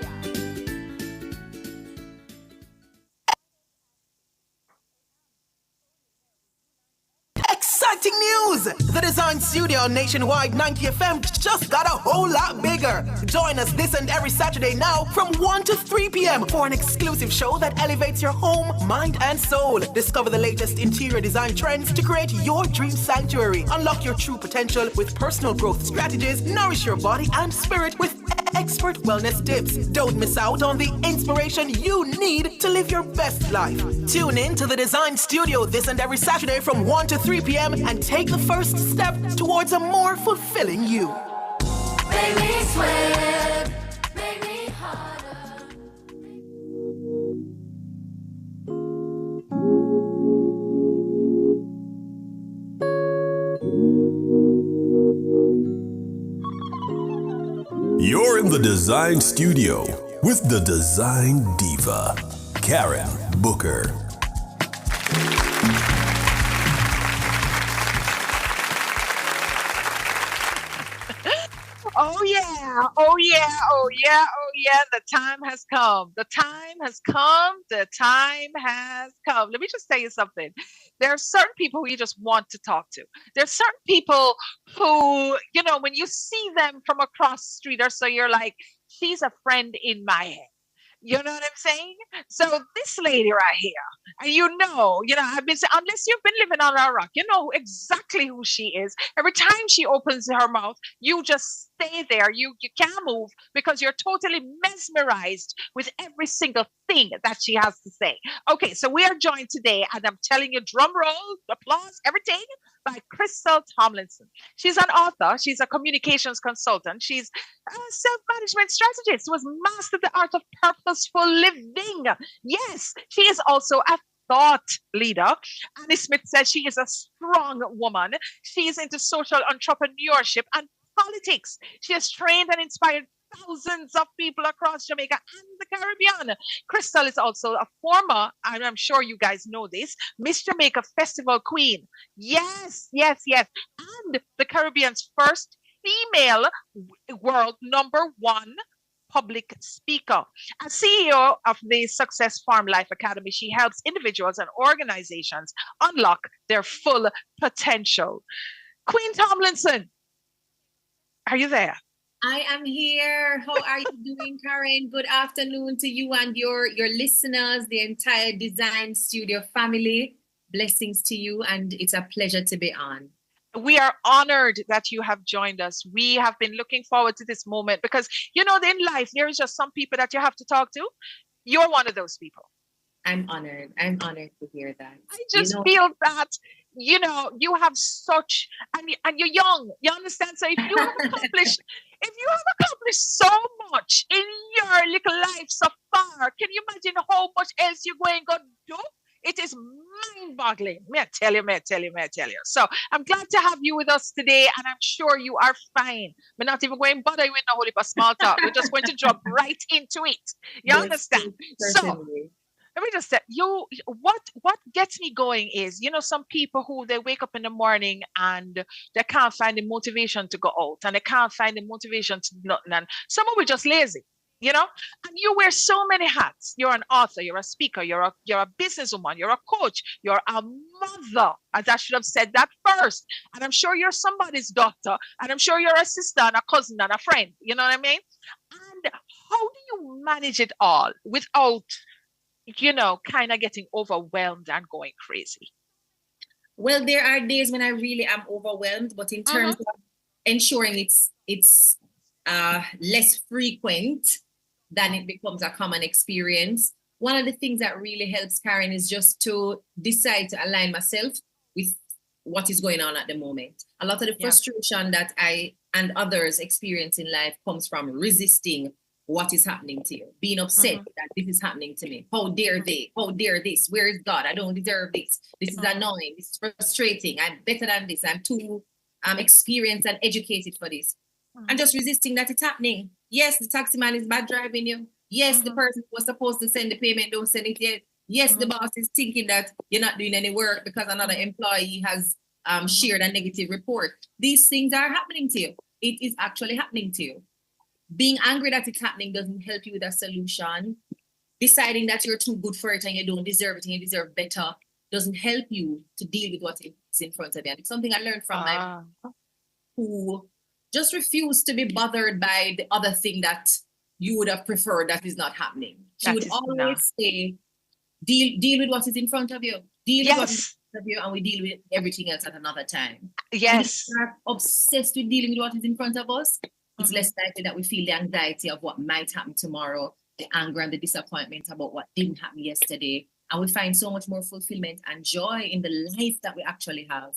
exciting news! The Design Studio on Nationwide 90 FM just got a whole lot bigger. Join us this and every Saturday now from 1 to 3 p.m. for an exclusive show that elevates your home, mind, and soul. Discover the latest interior design trends to create your dream sanctuary. Unlock your true potential with personal growth strategies. Nourish your body and spirit with expert wellness tips. Don't miss out on the inspiration you need to live your best life. Tune in to the Design Studio this and every Saturday from 1 to 3 p.m. and take the first step towards a more fulfilling you. Make me sweat, make me harder. You're in the Design Studio with the Design Diva, Karen Booker. Oh yeah, oh yeah, oh yeah, oh yeah. The time has come. The time has come. The time has come. Let me just tell you something. There are certain people who you just want to talk to. There's certain people who, you know, when you see them from across the street or so, you're like, she's a friend in my head. You know what I'm saying? So this lady right here, and you know, I've been saying, unless you've been living on a rock, you know exactly who she is. Every time she opens her mouth, you just stay there. You can't move because you're totally mesmerized with every single thing that she has to say. Okay, so we are joined today, and I'm telling you, drum roll, applause, everything, by Crystal Tomlinson. She's an author. She's a communications consultant. She's a self-management strategist who has mastered the art of purposeful living. Yes, she is also a thought leader. Annie Smith says she is a strong woman. She is into social entrepreneurship and politics. She has trained and inspired thousands of people across Jamaica and the Caribbean. Crystal is also a former, and I'm sure you guys know this, Miss Jamaica Festival Queen. Yes, yes, yes. And the Caribbean's first female world #1 public speaker. As CEO of the Success Farm Life Academy, she helps individuals and organizations unlock their full potential. Queen Tomlinson, are you there? I am here. How are you doing, Karen? Good afternoon to you and your listeners, the entire Design Studio family. Blessings to you, and it's a pleasure to be on. We are honored that you have joined us. We have been looking forward to this moment because, in life, there is just some people that you have to talk to. You're one of those people. I'm honored. I'm honored to hear that. I just feel that, you have such, and you're young. You understand? So if you have accomplished so much in your little life so far, can you imagine how much else you're going to do? It is mind-boggling. May I tell you. So I'm glad to have you with us today, and I'm sure you are fine. We're not even going to bother you with no whole heap of small talk. We're just going to jump right into it. You understand? So let me just say, what gets me going is, some people who they wake up in the morning and they can't find the motivation to go out, and they can't find the motivation to do nothing, and some of them are just lazy. And you wear so many hats. You're an author, you're a speaker, you're a businesswoman, you're a coach, you're a mother. As I should have said that first. And I'm sure you're somebody's daughter, and I'm sure you're a sister and a cousin and a friend. You know what I mean? And how do you manage it all without, kind of getting overwhelmed and going crazy? Well, there are days when I really am overwhelmed, but in terms of ensuring it's less frequent, then it becomes a common experience. One of the things that really helps, Karen, is just to decide to align myself with what is going on at the moment. A lot of the frustration that I and others experience in life comes from resisting what is happening to you, being upset that this is happening to me. How dare they? How dare this? Where is God? I don't deserve this. This is annoying. This is frustrating. I'm better than this. I'm too experienced and educated for this. And just resisting that it's happening. Yes, the taxi man is bad driving you. Yes, the person who was supposed to send the payment don't send it yet. Yes, the boss is thinking that you're not doing any work because another employee has shared a negative report. These things are happening to you. It is actually happening to you. Being angry that it's happening doesn't help you with a solution. Deciding that you're too good for it and you don't deserve it and you deserve better doesn't help you to deal with what is in front of you. And it's something I learned from my mom, who just refused to be bothered by the other thing that you would have preferred that is not happening. She would always say, deal with what is in front of you. Deal with what is in front of you, and we deal with everything else at another time. Yes. If we're obsessed with dealing with what is in front of us, it's less likely that we feel the anxiety of what might happen tomorrow, the anger and the disappointment about what didn't happen yesterday. And we find so much more fulfillment and joy in the life that we actually have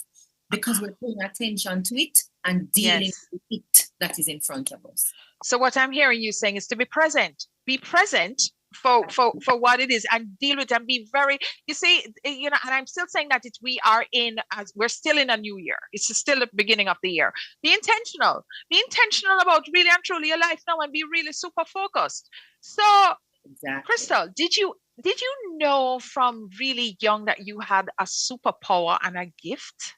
because we're paying attention to it and dealing with it that is in front of us. So what I'm hearing you saying is to be present. Be present for what it is and deal with it and be very, you see, you know, and I'm still saying that we're still in a new year. It's still the beginning of the year. Be intentional about really and truly your life now and be really super focused. So Crystal, did you know from really young that you had a superpower and a gift?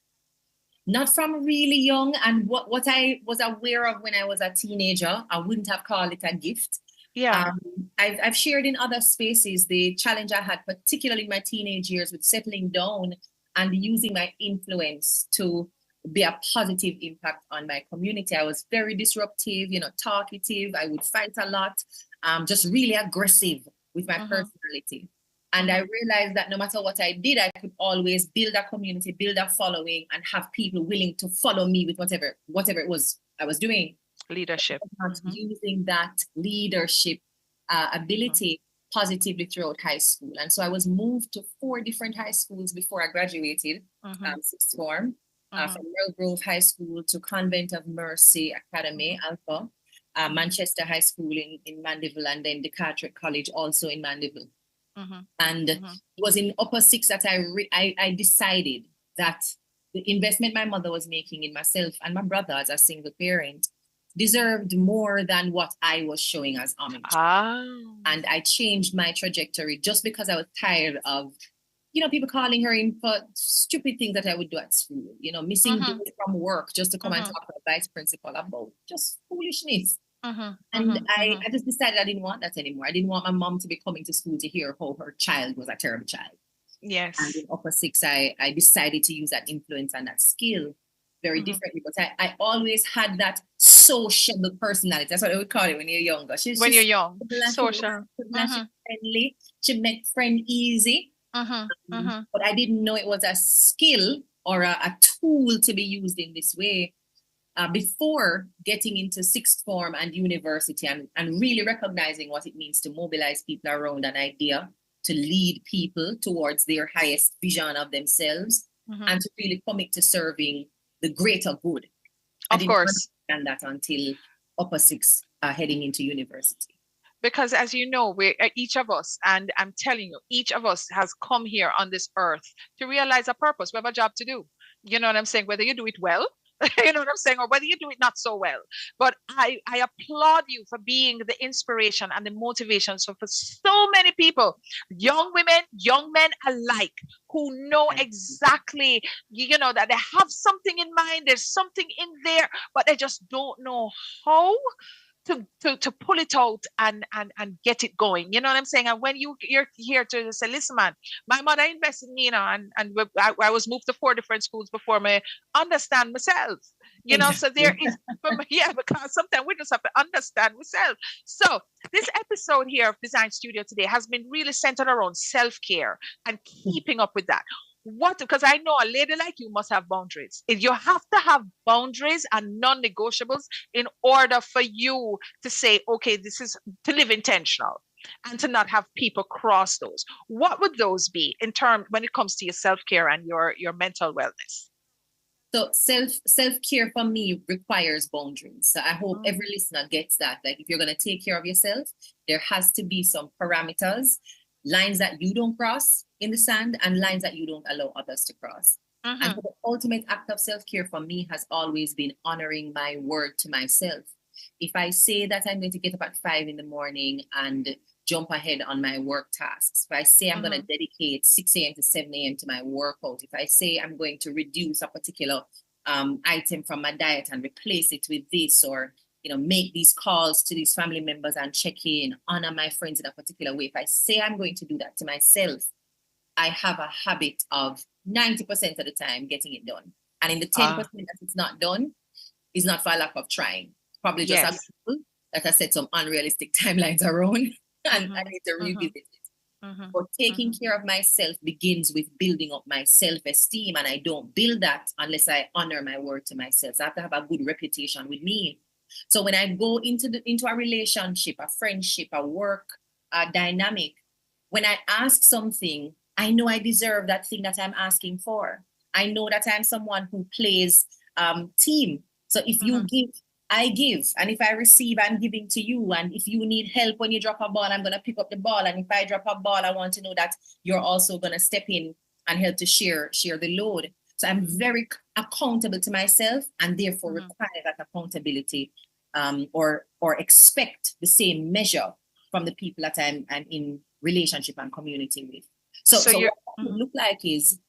Not from really young, and what I was aware of when I was a teenager, I wouldn't have called it a gift. Yeah. I've shared in other spaces the challenge I had, particularly in my teenage years, with settling down and using my influence to be a positive impact on my community. I was very disruptive, talkative. I would fight a lot, just really aggressive with my personality. And I realized that no matter what I did, I could always build a community, build a following, and have people willing to follow me with whatever it was I was doing. Leadership. Using that leadership ability positively throughout high school. And so I was moved to 4 different high schools before I graduated, sixth form, from Merle Grove High School to Convent of Mercy Academy, Alpha, Manchester High School in Mandeville, and then the Carteret College also in Mandeville. And it was in upper 6 that I decided that the investment my mother was making in myself and my brother as a single parent deserved more than what I was showing as homage. And I changed my trajectory just because I was tired of, people calling her in for stupid things that I would do at school, missing days from work just to come and talk to the vice principal about just foolishness. And I just decided I didn't want that anymore. I didn't want my mom to be coming to school to hear how her child was a terrible child. Yes. And in upper 6, I decided to use that influence and that skill very differently. But I always had that sociable personality. That's what I would call it when you're younger. When you're young, social. Friendly. She met friend easy. But I didn't know it was a skill or a tool to be used in this way. Before getting into sixth form and university and really recognizing what it means to mobilize people around an idea, to lead people towards their highest vision of themselves, and to really commit to serving the greater good. Of course. And that until upper 6, heading into university. Because as you know, we're each of us, and I'm telling you, each of us has come here on this earth to realize a purpose. We have a job to do. You know what I'm saying? Whether you do it well, you know what I'm saying, or whether you do it not so well. But I applaud you for being the inspiration and the motivation. So for so many people, young women, young men alike, who know exactly, that they have something in mind, there's something in there, but they just don't know how to pull it out and get it going. You know what I'm saying? And when you're here to say, listen, man, my mother invested in me, and I was moved to 4 different schools before me understand myself. So there is, because sometimes we just have to understand myself. So this episode here of Dezign Studio today has been really centered around self-care and keeping up with that. Because I know a lady like you must have boundaries. If you have to have boundaries and non-negotiables in order for you to say, okay, this is to live intentional and to not have people cross those. What would those be in terms when it comes to your self-care and your mental wellness? So self-care for me requires boundaries. So I hope every listener gets that. Like if you're going to take care of yourself, there has to be some parameters, lines that you don't cross in the sand and lines that you don't allow others to cross. And the ultimate act of self-care for me has always been honoring my word to myself. If I say that I'm going to get up at 5 in the morning and jump ahead on my work tasks, if I say I'm going to dedicate 6 a.m. to 7 a.m. to my workout, if I say I'm going to reduce a particular item from my diet and replace it with this, or make these calls to these family members and check in, honor my friends in a particular way. If I say I'm going to do that to myself, I have a habit of 90% of the time getting it done. And in the 10% that it's not done, it's not for a lack of trying. Probably just a goal that I set some unrealistic timelines around and I need to revisit it. But taking care of myself begins with building up my self-esteem, and I don't build that unless I honor my word to myself. So I have to have a good reputation with me. So when I go into a relationship, a friendship, a work, a dynamic, when I ask something, I know I deserve that thing that I'm asking for. I know that I'm someone who plays team. So if you give, I give. And if I receive, I'm giving to you. And if you need help when you drop a ball, I'm going to pick up the ball. And if I drop a ball, I want to know that you're also going to step in and help to share the load. So I'm very accountable to myself and therefore require that accountability or expect the same measure from the people that I'm in relationship and community with. So what it would look like is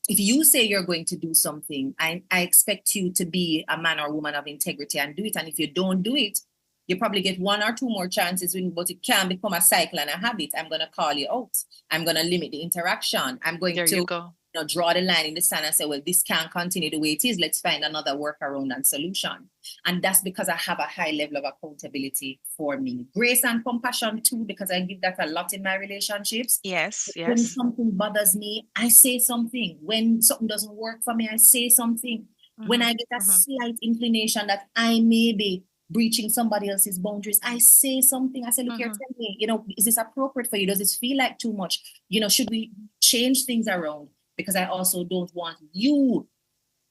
if you say you're going to do something, I expect you to be a man or woman of integrity and do it. And if you don't do it, you probably get one or two more chances, but it can become a cycle and a habit. I'm going to call you out. I'm going to limit the interaction. I'm going to draw the line in the sand and say, well, this can't continue the way it is. Let's find another workaround and solution. And that's because I have a high level of accountability for me. Grace and compassion too, because I give that a lot in my relationships. Yes. When something bothers me, I say something. When something doesn't work for me, I say something. When I get a slight inclination that I may be breaching somebody else's boundaries, I say something. I say, look, you're telling me, is this appropriate for you? Does this feel like too much? Should we change things around? Because I also don't want you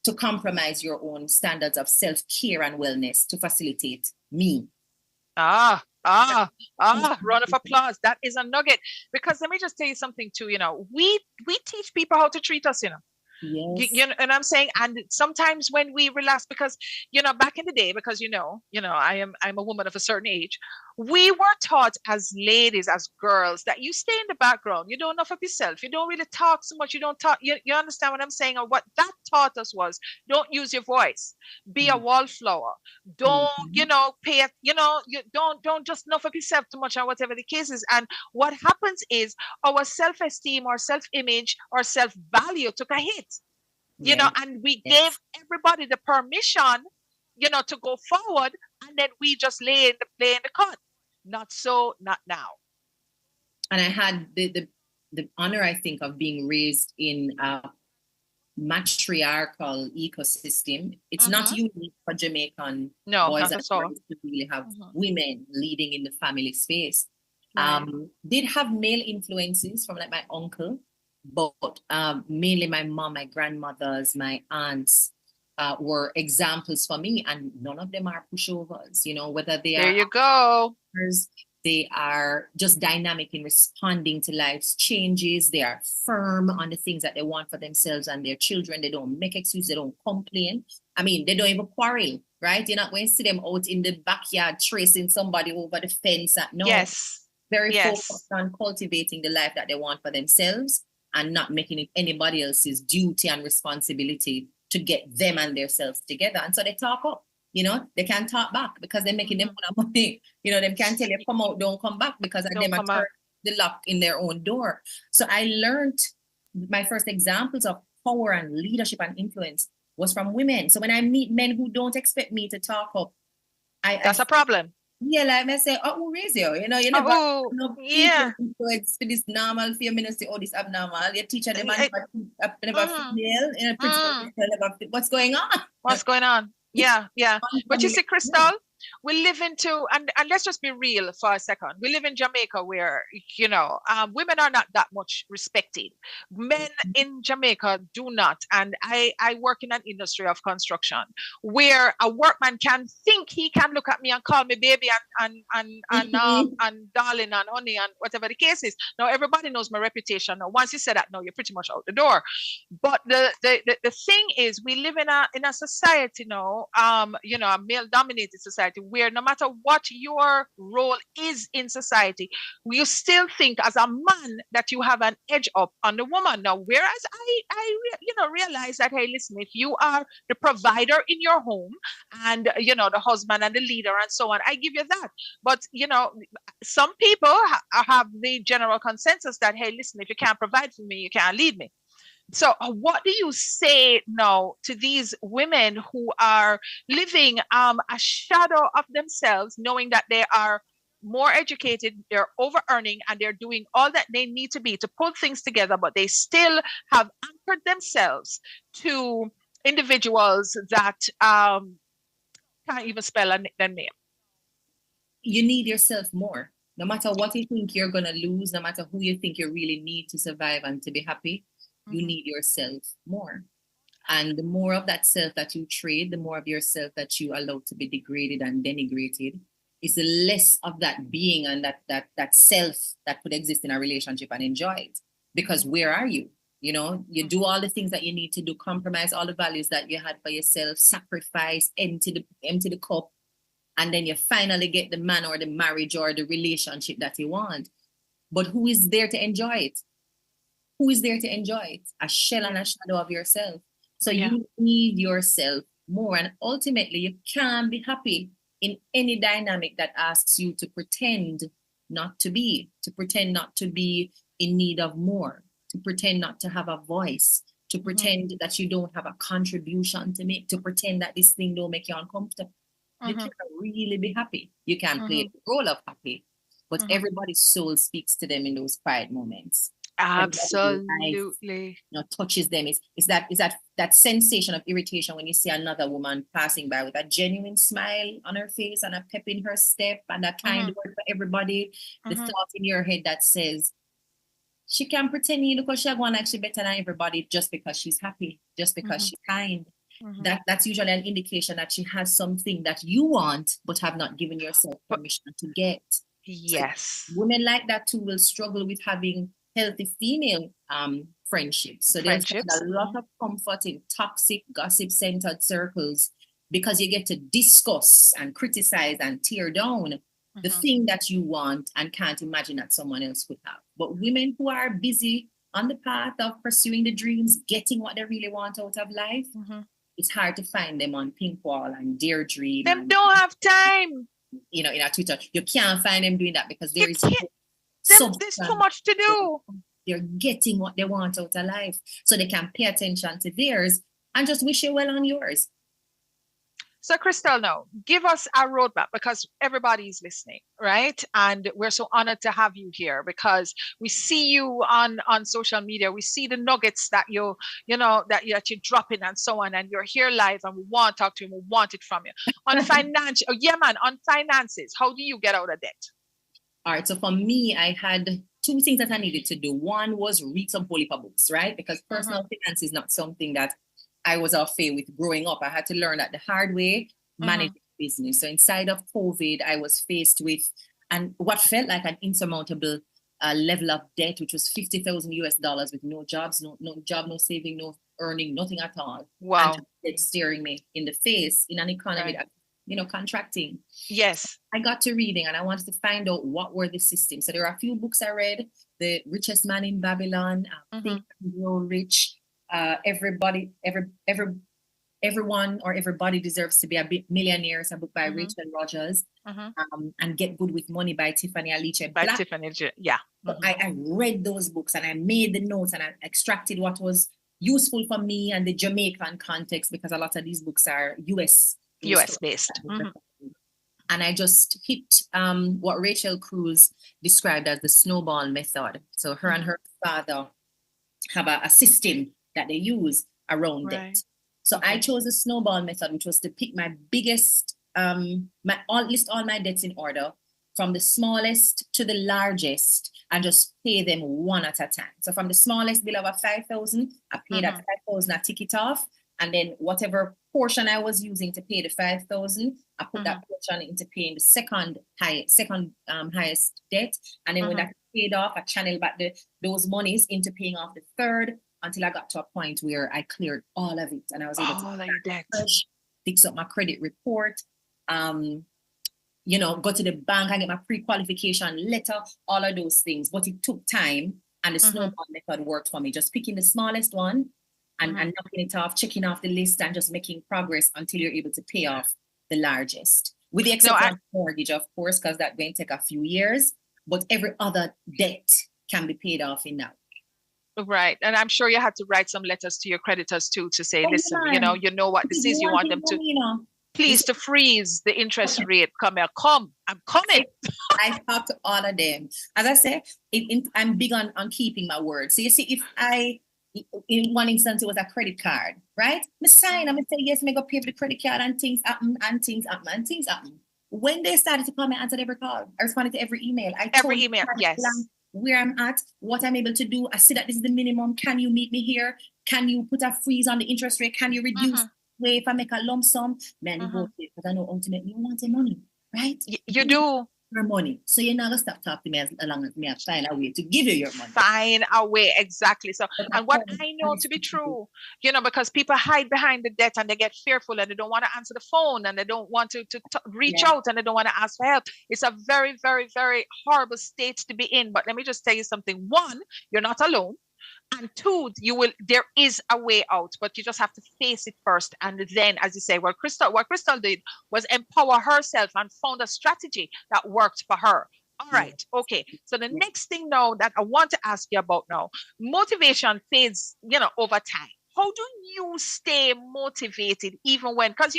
to compromise your own standards of self-care and wellness to facilitate me. Round of applause. That is a nugget. Because let me just tell you something too, we teach people how to treat us, Yes. And I'm saying, and sometimes when we relax, because back in the day, because I'm a woman of a certain age, we were taught as ladies, as girls, that you stay in the background, you don't know of yourself, you don't really talk so much, you don't talk, you understand what I'm saying? Or what that taught us was, don't use your voice, be a wallflower, don't pay, you don't just know of yourself too much, or whatever the case is. And what happens is our self-esteem, our self-image, our self-value took a hit. And we gave everybody the permission, to go forward, and then we just lay in the cut. Not so, not now. And I had the honor, I think, of being raised in a matriarchal ecosystem. It's not unique for Jamaican boys and girls to really have women leading in the family space. Did have male influences from like my uncle, but mainly my mom, my grandmothers, my aunts were examples for me, and none of them are pushovers, whether they they are just dynamic in responding to life's changes. They are firm on the things that they want for themselves and their children. They don't make excuses. They don't complain. I mean, they don't even quarrel, right? You're not going to see them out in the backyard tracing somebody over the fence. Very focused on cultivating the life that they want for themselves and not making it anybody else's duty and responsibility to get them and themselves together. And so they talk up, they can't talk back because they're making them money. They can't tell you, come out, don't come back, because they might turn the lock in their own door. So I learned my first examples of power and leadership and influence was from women. So when I meet men who don't expect me to talk up, that's a problem. Yeah, like I say, who raised you? You never influence for this normal for you, say, this abnormal. Your teacher, the man never female, principal never. What's going on? What's going on? Yeah. But you see, Crystal, we live into, and let's just be real for a second. We live in Jamaica where, women are not that much respected. Men in Jamaica do not. And I work in an industry of construction where a workman can think he can look at me and call me baby and darling and honey and whatever the case is. Now, everybody knows my reputation. Now, once you say that, no, you're pretty much out the door. But the thing is, we live in a society now, a male-dominated society, society where no matter what your role is in society, you still think as a man that you have an edge up on the woman. Now, whereas realize that, hey, listen, if you are the provider in your home and, the husband and the leader and so on, I give you that. But, some people have the general consensus that, hey, listen, if you can't provide for me, you can't lead me. So, what do you say now to these women who are living a shadow of themselves, knowing that they are more educated, they're over earning, and they're doing all that they need to be to pull things together, but they still have anchored themselves to individuals that can't even spell their name? You need yourself more. No matter what you think you're going to lose, no matter who you think you really need to survive and to be happy, you need yourself more. And the more of that self that you trade, the more of yourself that you allow to be degraded and denigrated, is the less of that being and that self that could exist in a relationship and enjoy it. Because where are you? You do all the things that you need to do, compromise all the values that you had for yourself, sacrifice, empty the cup, and then you finally get the man or the marriage or the relationship that you want. But who is there to enjoy it? Who is there to enjoy it? A shell and a shadow of yourself. So you need yourself more. And ultimately, you can't be happy in any dynamic that asks you to pretend not to be in need of more, to pretend not to have a voice, to pretend that you don't have a contribution to make, to pretend that this thing don't make you uncomfortable. You can't really be happy. You can play the role of happy, but everybody's soul speaks to them in those quiet moments. Absolutely. Touches them. It's that sensation of irritation when you see another woman passing by with a genuine smile on her face and a pep in her step and a kind word for everybody. The thought in your head that says, she can pretend because she's going like she better than everybody just because she's happy, just because she's kind. That's usually an indication that she has something that you want but have not given yourself permission to get. Yes. So women like that too will struggle with having healthy female friendships. So there's a lot of comfort in toxic, gossip-centered circles because you get to discuss and criticize and tear down the thing that you want and can't imagine that someone else could have. But women who are busy on the path of pursuing the dreams, getting what they really want out of life, it's hard to find them on Pinkwall and Deirdre. Them don't have time. In our Twitter, you can't find them doing that because there's too much to do. They're getting what they want out of life, so they can pay attention to theirs and just wish you well on yours. So, Crystal, now give us a roadmap because everybody's listening, right? And we're so honored to have you here because we see you on social media. We see the nuggets that you're dropping and so on, and you're here live, and we want to talk to you. We want it from you on on finances. How do you get out of debt? All right. So for me, I had two things that I needed to do. One was read some Polypa books, right? Because personal finance is not something that I was au fait with growing up. I had to learn that the hard way, managing business. So inside of COVID, I was faced with what felt like an insurmountable level of debt, which was $50,000 with no jobs, no job, no saving, no earning, nothing at all. Wow. And it's staring me in the face in an economy that, contracting. Yes. I got to reading and I wanted to find out what were the systems. So there are a few books I read. The Richest Man in Babylon, Think and Grow Rich, Everyone or Everybody Deserves to be a Millionaire. It's a book by Rachel Rogers. And Get Good with Money by Tiffany Aliche. I read those books and I made the notes and I extracted what was useful for me and the Jamaican context because a lot of these books are US based. And I just hit what Rachel Cruz described as the snowball method. So her and her father have a system that they use around debt. So I chose the snowball method, which was to pick my biggest, list all my debts in order from the smallest to the largest and just pay them one at a time. So from the smallest bill of $5,000, I paid that $5,000, I tick it off. And then whatever portion I was using to pay the $5,000, I put that portion into paying the second highest debt. And then when that paid off, I channeled back those monies into paying off the third until I got to a point where I cleared all of it. And I was able to fix up my credit report. go to the bank and get my pre-qualification letter, all of those things. But it took time, and the snowball method worked for me. Just picking the smallest one and knocking it off, checking off the list, and just making progress until you're able to pay off the largest. With the exception of mortgage, of course, because that may take a few years, but every other debt can be paid off in that. Right. And I'm sure you had to write some letters to your creditors too to say, listen, you know what this is. You want them to please to freeze the interest rate. Come here, I'm coming. I talk to all of them. As I say, I'm big on keeping my word. So you see, if in one instance, it was a credit card, right? I sign, I'm going to say, yes, I go pay for the credit card, and things happen, and things happen, and things happen. When they started to call me, I answered every call. I responded to every email. Every email, yes. Where I'm at, what I'm able to do. I see that this is the minimum. Can you meet me here? Can you put a freeze on the interest rate? Can you reduce way if I make a lump sum? Man, because I know ultimately you want the money, right? You do. Your money. So you're not going to stop talking to me as long as me find a way to give you your money. Find a way, exactly. So, and what I know to be true, because people hide behind the debt and they get fearful and they don't want to answer the phone and they don't want to reach out and they don't want to ask for help. It's a very, very, very horrible state to be in. But let me just tell you something. One, you're not alone. And two, there is a way out, but you just have to face it first. And then, as you say, what Crystal did was empower herself and found a strategy that worked for her. All right. Okay. So the next thing now that I want to ask you about now, motivation fades, over time. How do you stay motivated even when, because,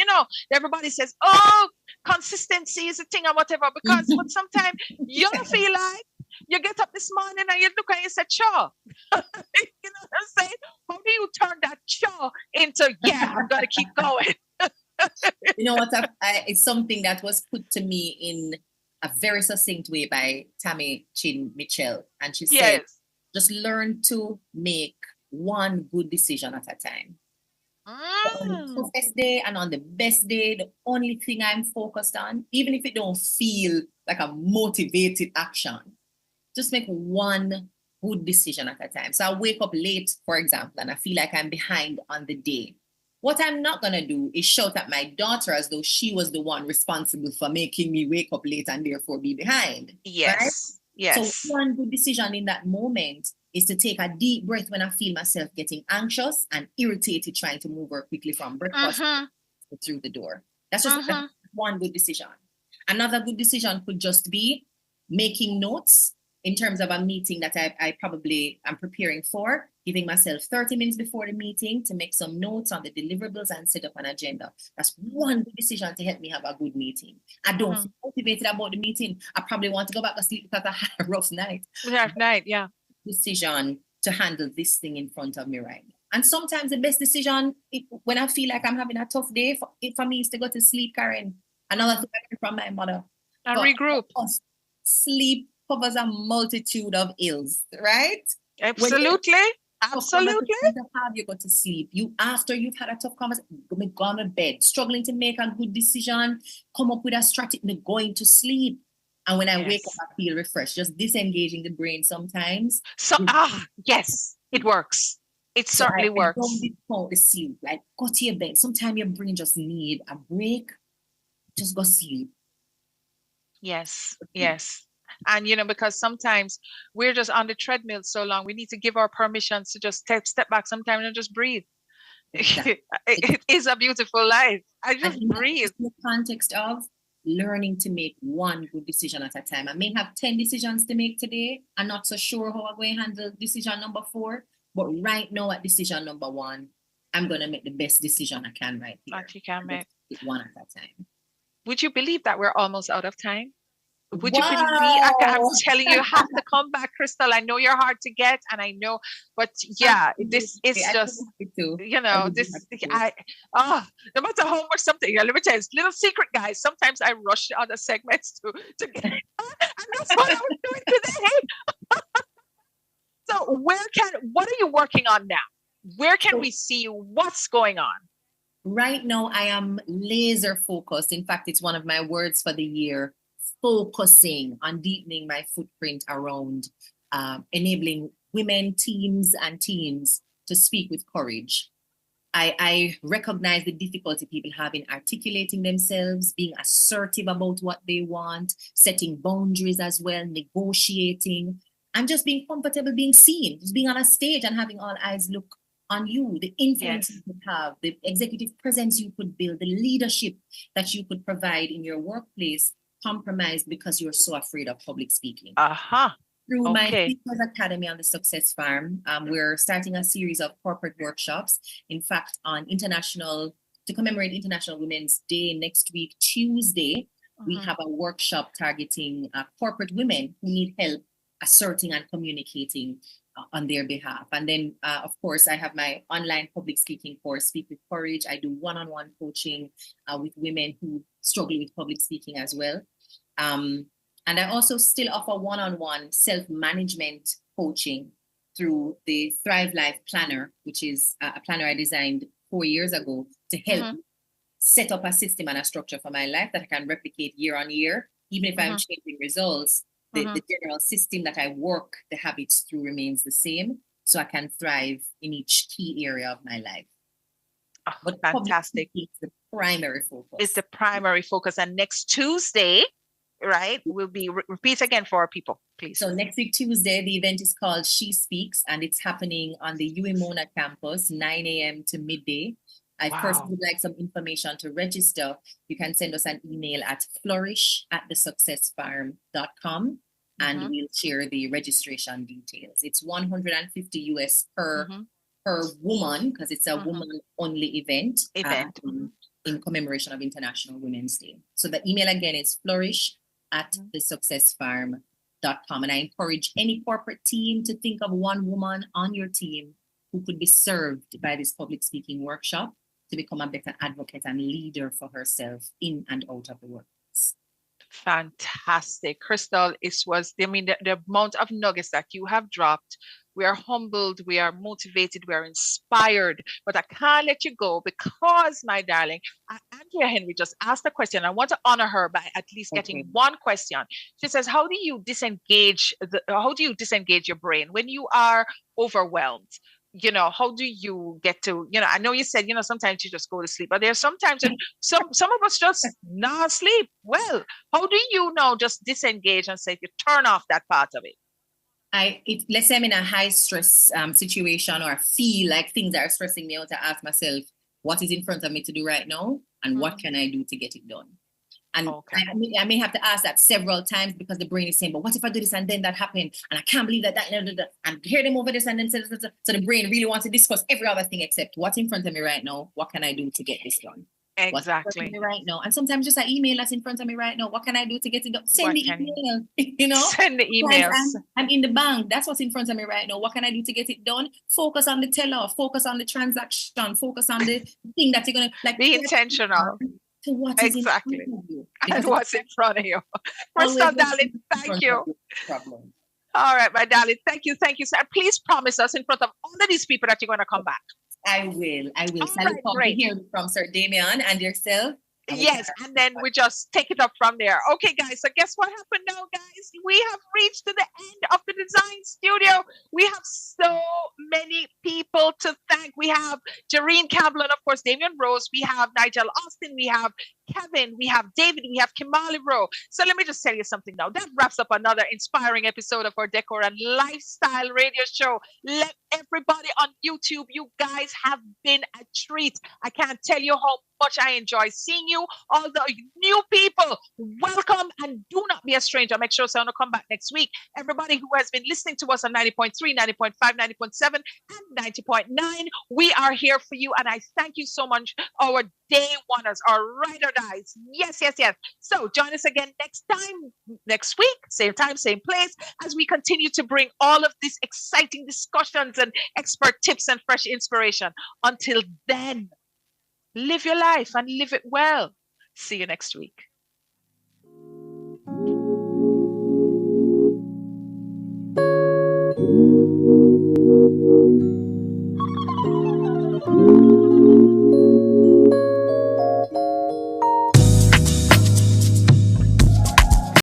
everybody says, oh, consistency is a thing or whatever, but sometimes you don't feel like you get up this morning and you look and you say, sure. You know what I'm saying? How do you turn that sure into, I'm going to keep going? You know what? It's something that was put to me in a very succinct way by Tammy Chin Mitchell. And she said, just learn to make one good decision at a time. On the toughest day and on the best day, the only thing I'm focused on, even if it don't feel like a motivated action, just make one good decision at a time. So I wake up late, for example, and I feel like I'm behind on the day. What I'm not going to do is shout at my daughter as though she was the one responsible for making me wake up late and therefore be behind. Yes. Right? Yes. So one good decision in that moment is to take a deep breath when I feel myself getting anxious and irritated trying to move her quickly from breakfast through the door. That's just one good decision. Another good decision could just be making notes in terms of a meeting that I probably am preparing for, giving myself 30 minutes before the meeting to make some notes on the deliverables and set up an agenda. That's one good decision to help me have a good meeting. I don't feel motivated about the meeting. I probably want to go back to sleep because I had a rough night. Decision to handle this thing in front of me right now. And sometimes the best decision, when I feel like I'm having a tough day, for me is to go to sleep, Karen. Another thing I learned from my mother. And regroup. Sleep covers a multitude of ills, right? Absolutely. Absolutely. Have you go to sleep? After you've had a tough conversation, go to bed, struggling to make a good decision, come up with a strategy, going to sleep. And when I wake up, I feel refreshed. Just disengaging the brain sometimes. Yes, it works. It certainly works. Don't discount the sleep. Like, go to your bed. Sometimes your brain just need a break. Just go sleep. Yes. And, because sometimes we're just on the treadmill so long, we need to give our permissions to just step back sometimes and just breathe. Exactly. It is a beautiful life. I just breathe. In the context of learning to make one good decision at a time. I may have 10 decisions to make today. I'm not so sure how I'm going to handle decision number 4. But right now at decision number 1, I'm going to make the best decision I can right here. That you can make. One at a time. Would you believe that we're almost out of time? Would you believe me? I'm telling you, have to come back, Crystal. I know you're hard to get, and I know, but this is just, no matter how much something, let me tell you, little secret, guys. Sometimes I rush the other segments to get, and that's what I was doing today. So what are you working on now? Where can we see you? What's going on? Right now, I am laser focused. In fact, it's one of my words for the year. Focusing on deepening my footprint around enabling women, teams, and teams to speak with courage. I recognize the difficulty people have in articulating themselves, being assertive about what they want, setting boundaries as well, negotiating, and just being comfortable being seen, just being on a stage and having all eyes look on you, the influence you could have, the executive presence you could build, the leadership that you could provide in your workplace, compromised because you're so afraid of public speaking. Through my Speakers Academy on the Success Farm, we're starting a series of corporate workshops. In fact, to commemorate International Women's Day next week, Tuesday, we have a workshop targeting corporate women who need help asserting and communicating on their behalf. And then, of course, I have my online public speaking course, Speak with Courage. I do one-on-one coaching with women who struggle with public speaking as well. And I also still offer one-on-one self-management coaching through the Thrive Life Planner, which is a planner I designed 4 years ago to help set up a system and a structure for my life that I can replicate year on year. Even if I'm changing results, the general system that I work the habits through remains the same, so I can thrive in each key area of my life. But fantastic. It's the primary focus. It's the primary focus. And next Tuesday, right, will be repeat again for our people, please. So next week, Tuesday, the event is called She Speaks, and it's happening on the UEMONA campus, 9 a.m. to midday. I first would like some information to register. You can send us an email at flourish@thesuccessfarm.com, and we'll share the registration details. It's $150 US per woman, because it's a woman-only event. In commemoration of International Women's Day. So the email again is flourish@thesuccessfarm.com. And I encourage any corporate team to think of one woman on your team who could be served by this public speaking workshop to become a better advocate and leader for herself in and out of the workplace. Fantastic. Crystal, the amount of nuggets that you have dropped. We are humbled, we are motivated, we are inspired, but I can't let you go because, my darling, Andrea Henry just asked a question. I want to honor her by at least getting one question. She says, how do you disengage your brain when you are overwhelmed? How do you get to, I know you said, sometimes you just go to sleep, but there's sometimes some of us just not sleep. Well, how do you just disengage and say, you turn off that part of it? Let's say I'm in a high stress situation, or I feel like things are stressing me out, to ask myself, what is in front of me to do right now? And what can I do to get it done? And I may have to ask that several times, because the brain is saying, but what if I do this and then that happened? And I can't believe that, and hear them over this and then, so the brain really wants to discuss every other thing except what's in front of me right now. What can I do to get this done? Exactly. What's in front of me right now? And sometimes just an email that's in front of me right now. What can I do to get it done? Send the email, Send the emails. I'm in the bank. That's what's in front of me right now. What can I do to get it done? Focus on the teller. Focus on the transaction. Focus on the thing that you're going to be intentional. To what is in front of you. And what's in front of you. Crystal, darling, thank you. All right, my darling. Thank you. Sir. Please promise us in front of all of these people that you're going to come back. I will. I look forward to hearing from Sir Damien and yourself. Yes, and then we just take it up from there. Okay, guys, so guess what happened now, guys? We have reached to the end of the Dezign Studio. We have so many people to thank. We have Jareen Campbell and, of course, Damian Rose. We have Nigel Austin. We have Kevin. We have David. We have Kimali Rowe. So let me just tell you something now. That wraps up another inspiring episode of our Decor and Lifestyle radio show. Let everybody on YouTube, you guys have been a treat. I can't tell you how much I enjoy seeing you. All the new people, welcome, and do not be a stranger. Make sure to come back next week. Everybody who has been listening to us on 90.3, 90.5, 90.7, and 90.9, we are here for you, and I thank you so much, our day oneers, our ride or dies. Yes. So join us again next week, same time, same place, as we continue to bring all of these exciting discussions and expert tips and fresh inspiration. Until then, live your life and live it well. See you next week.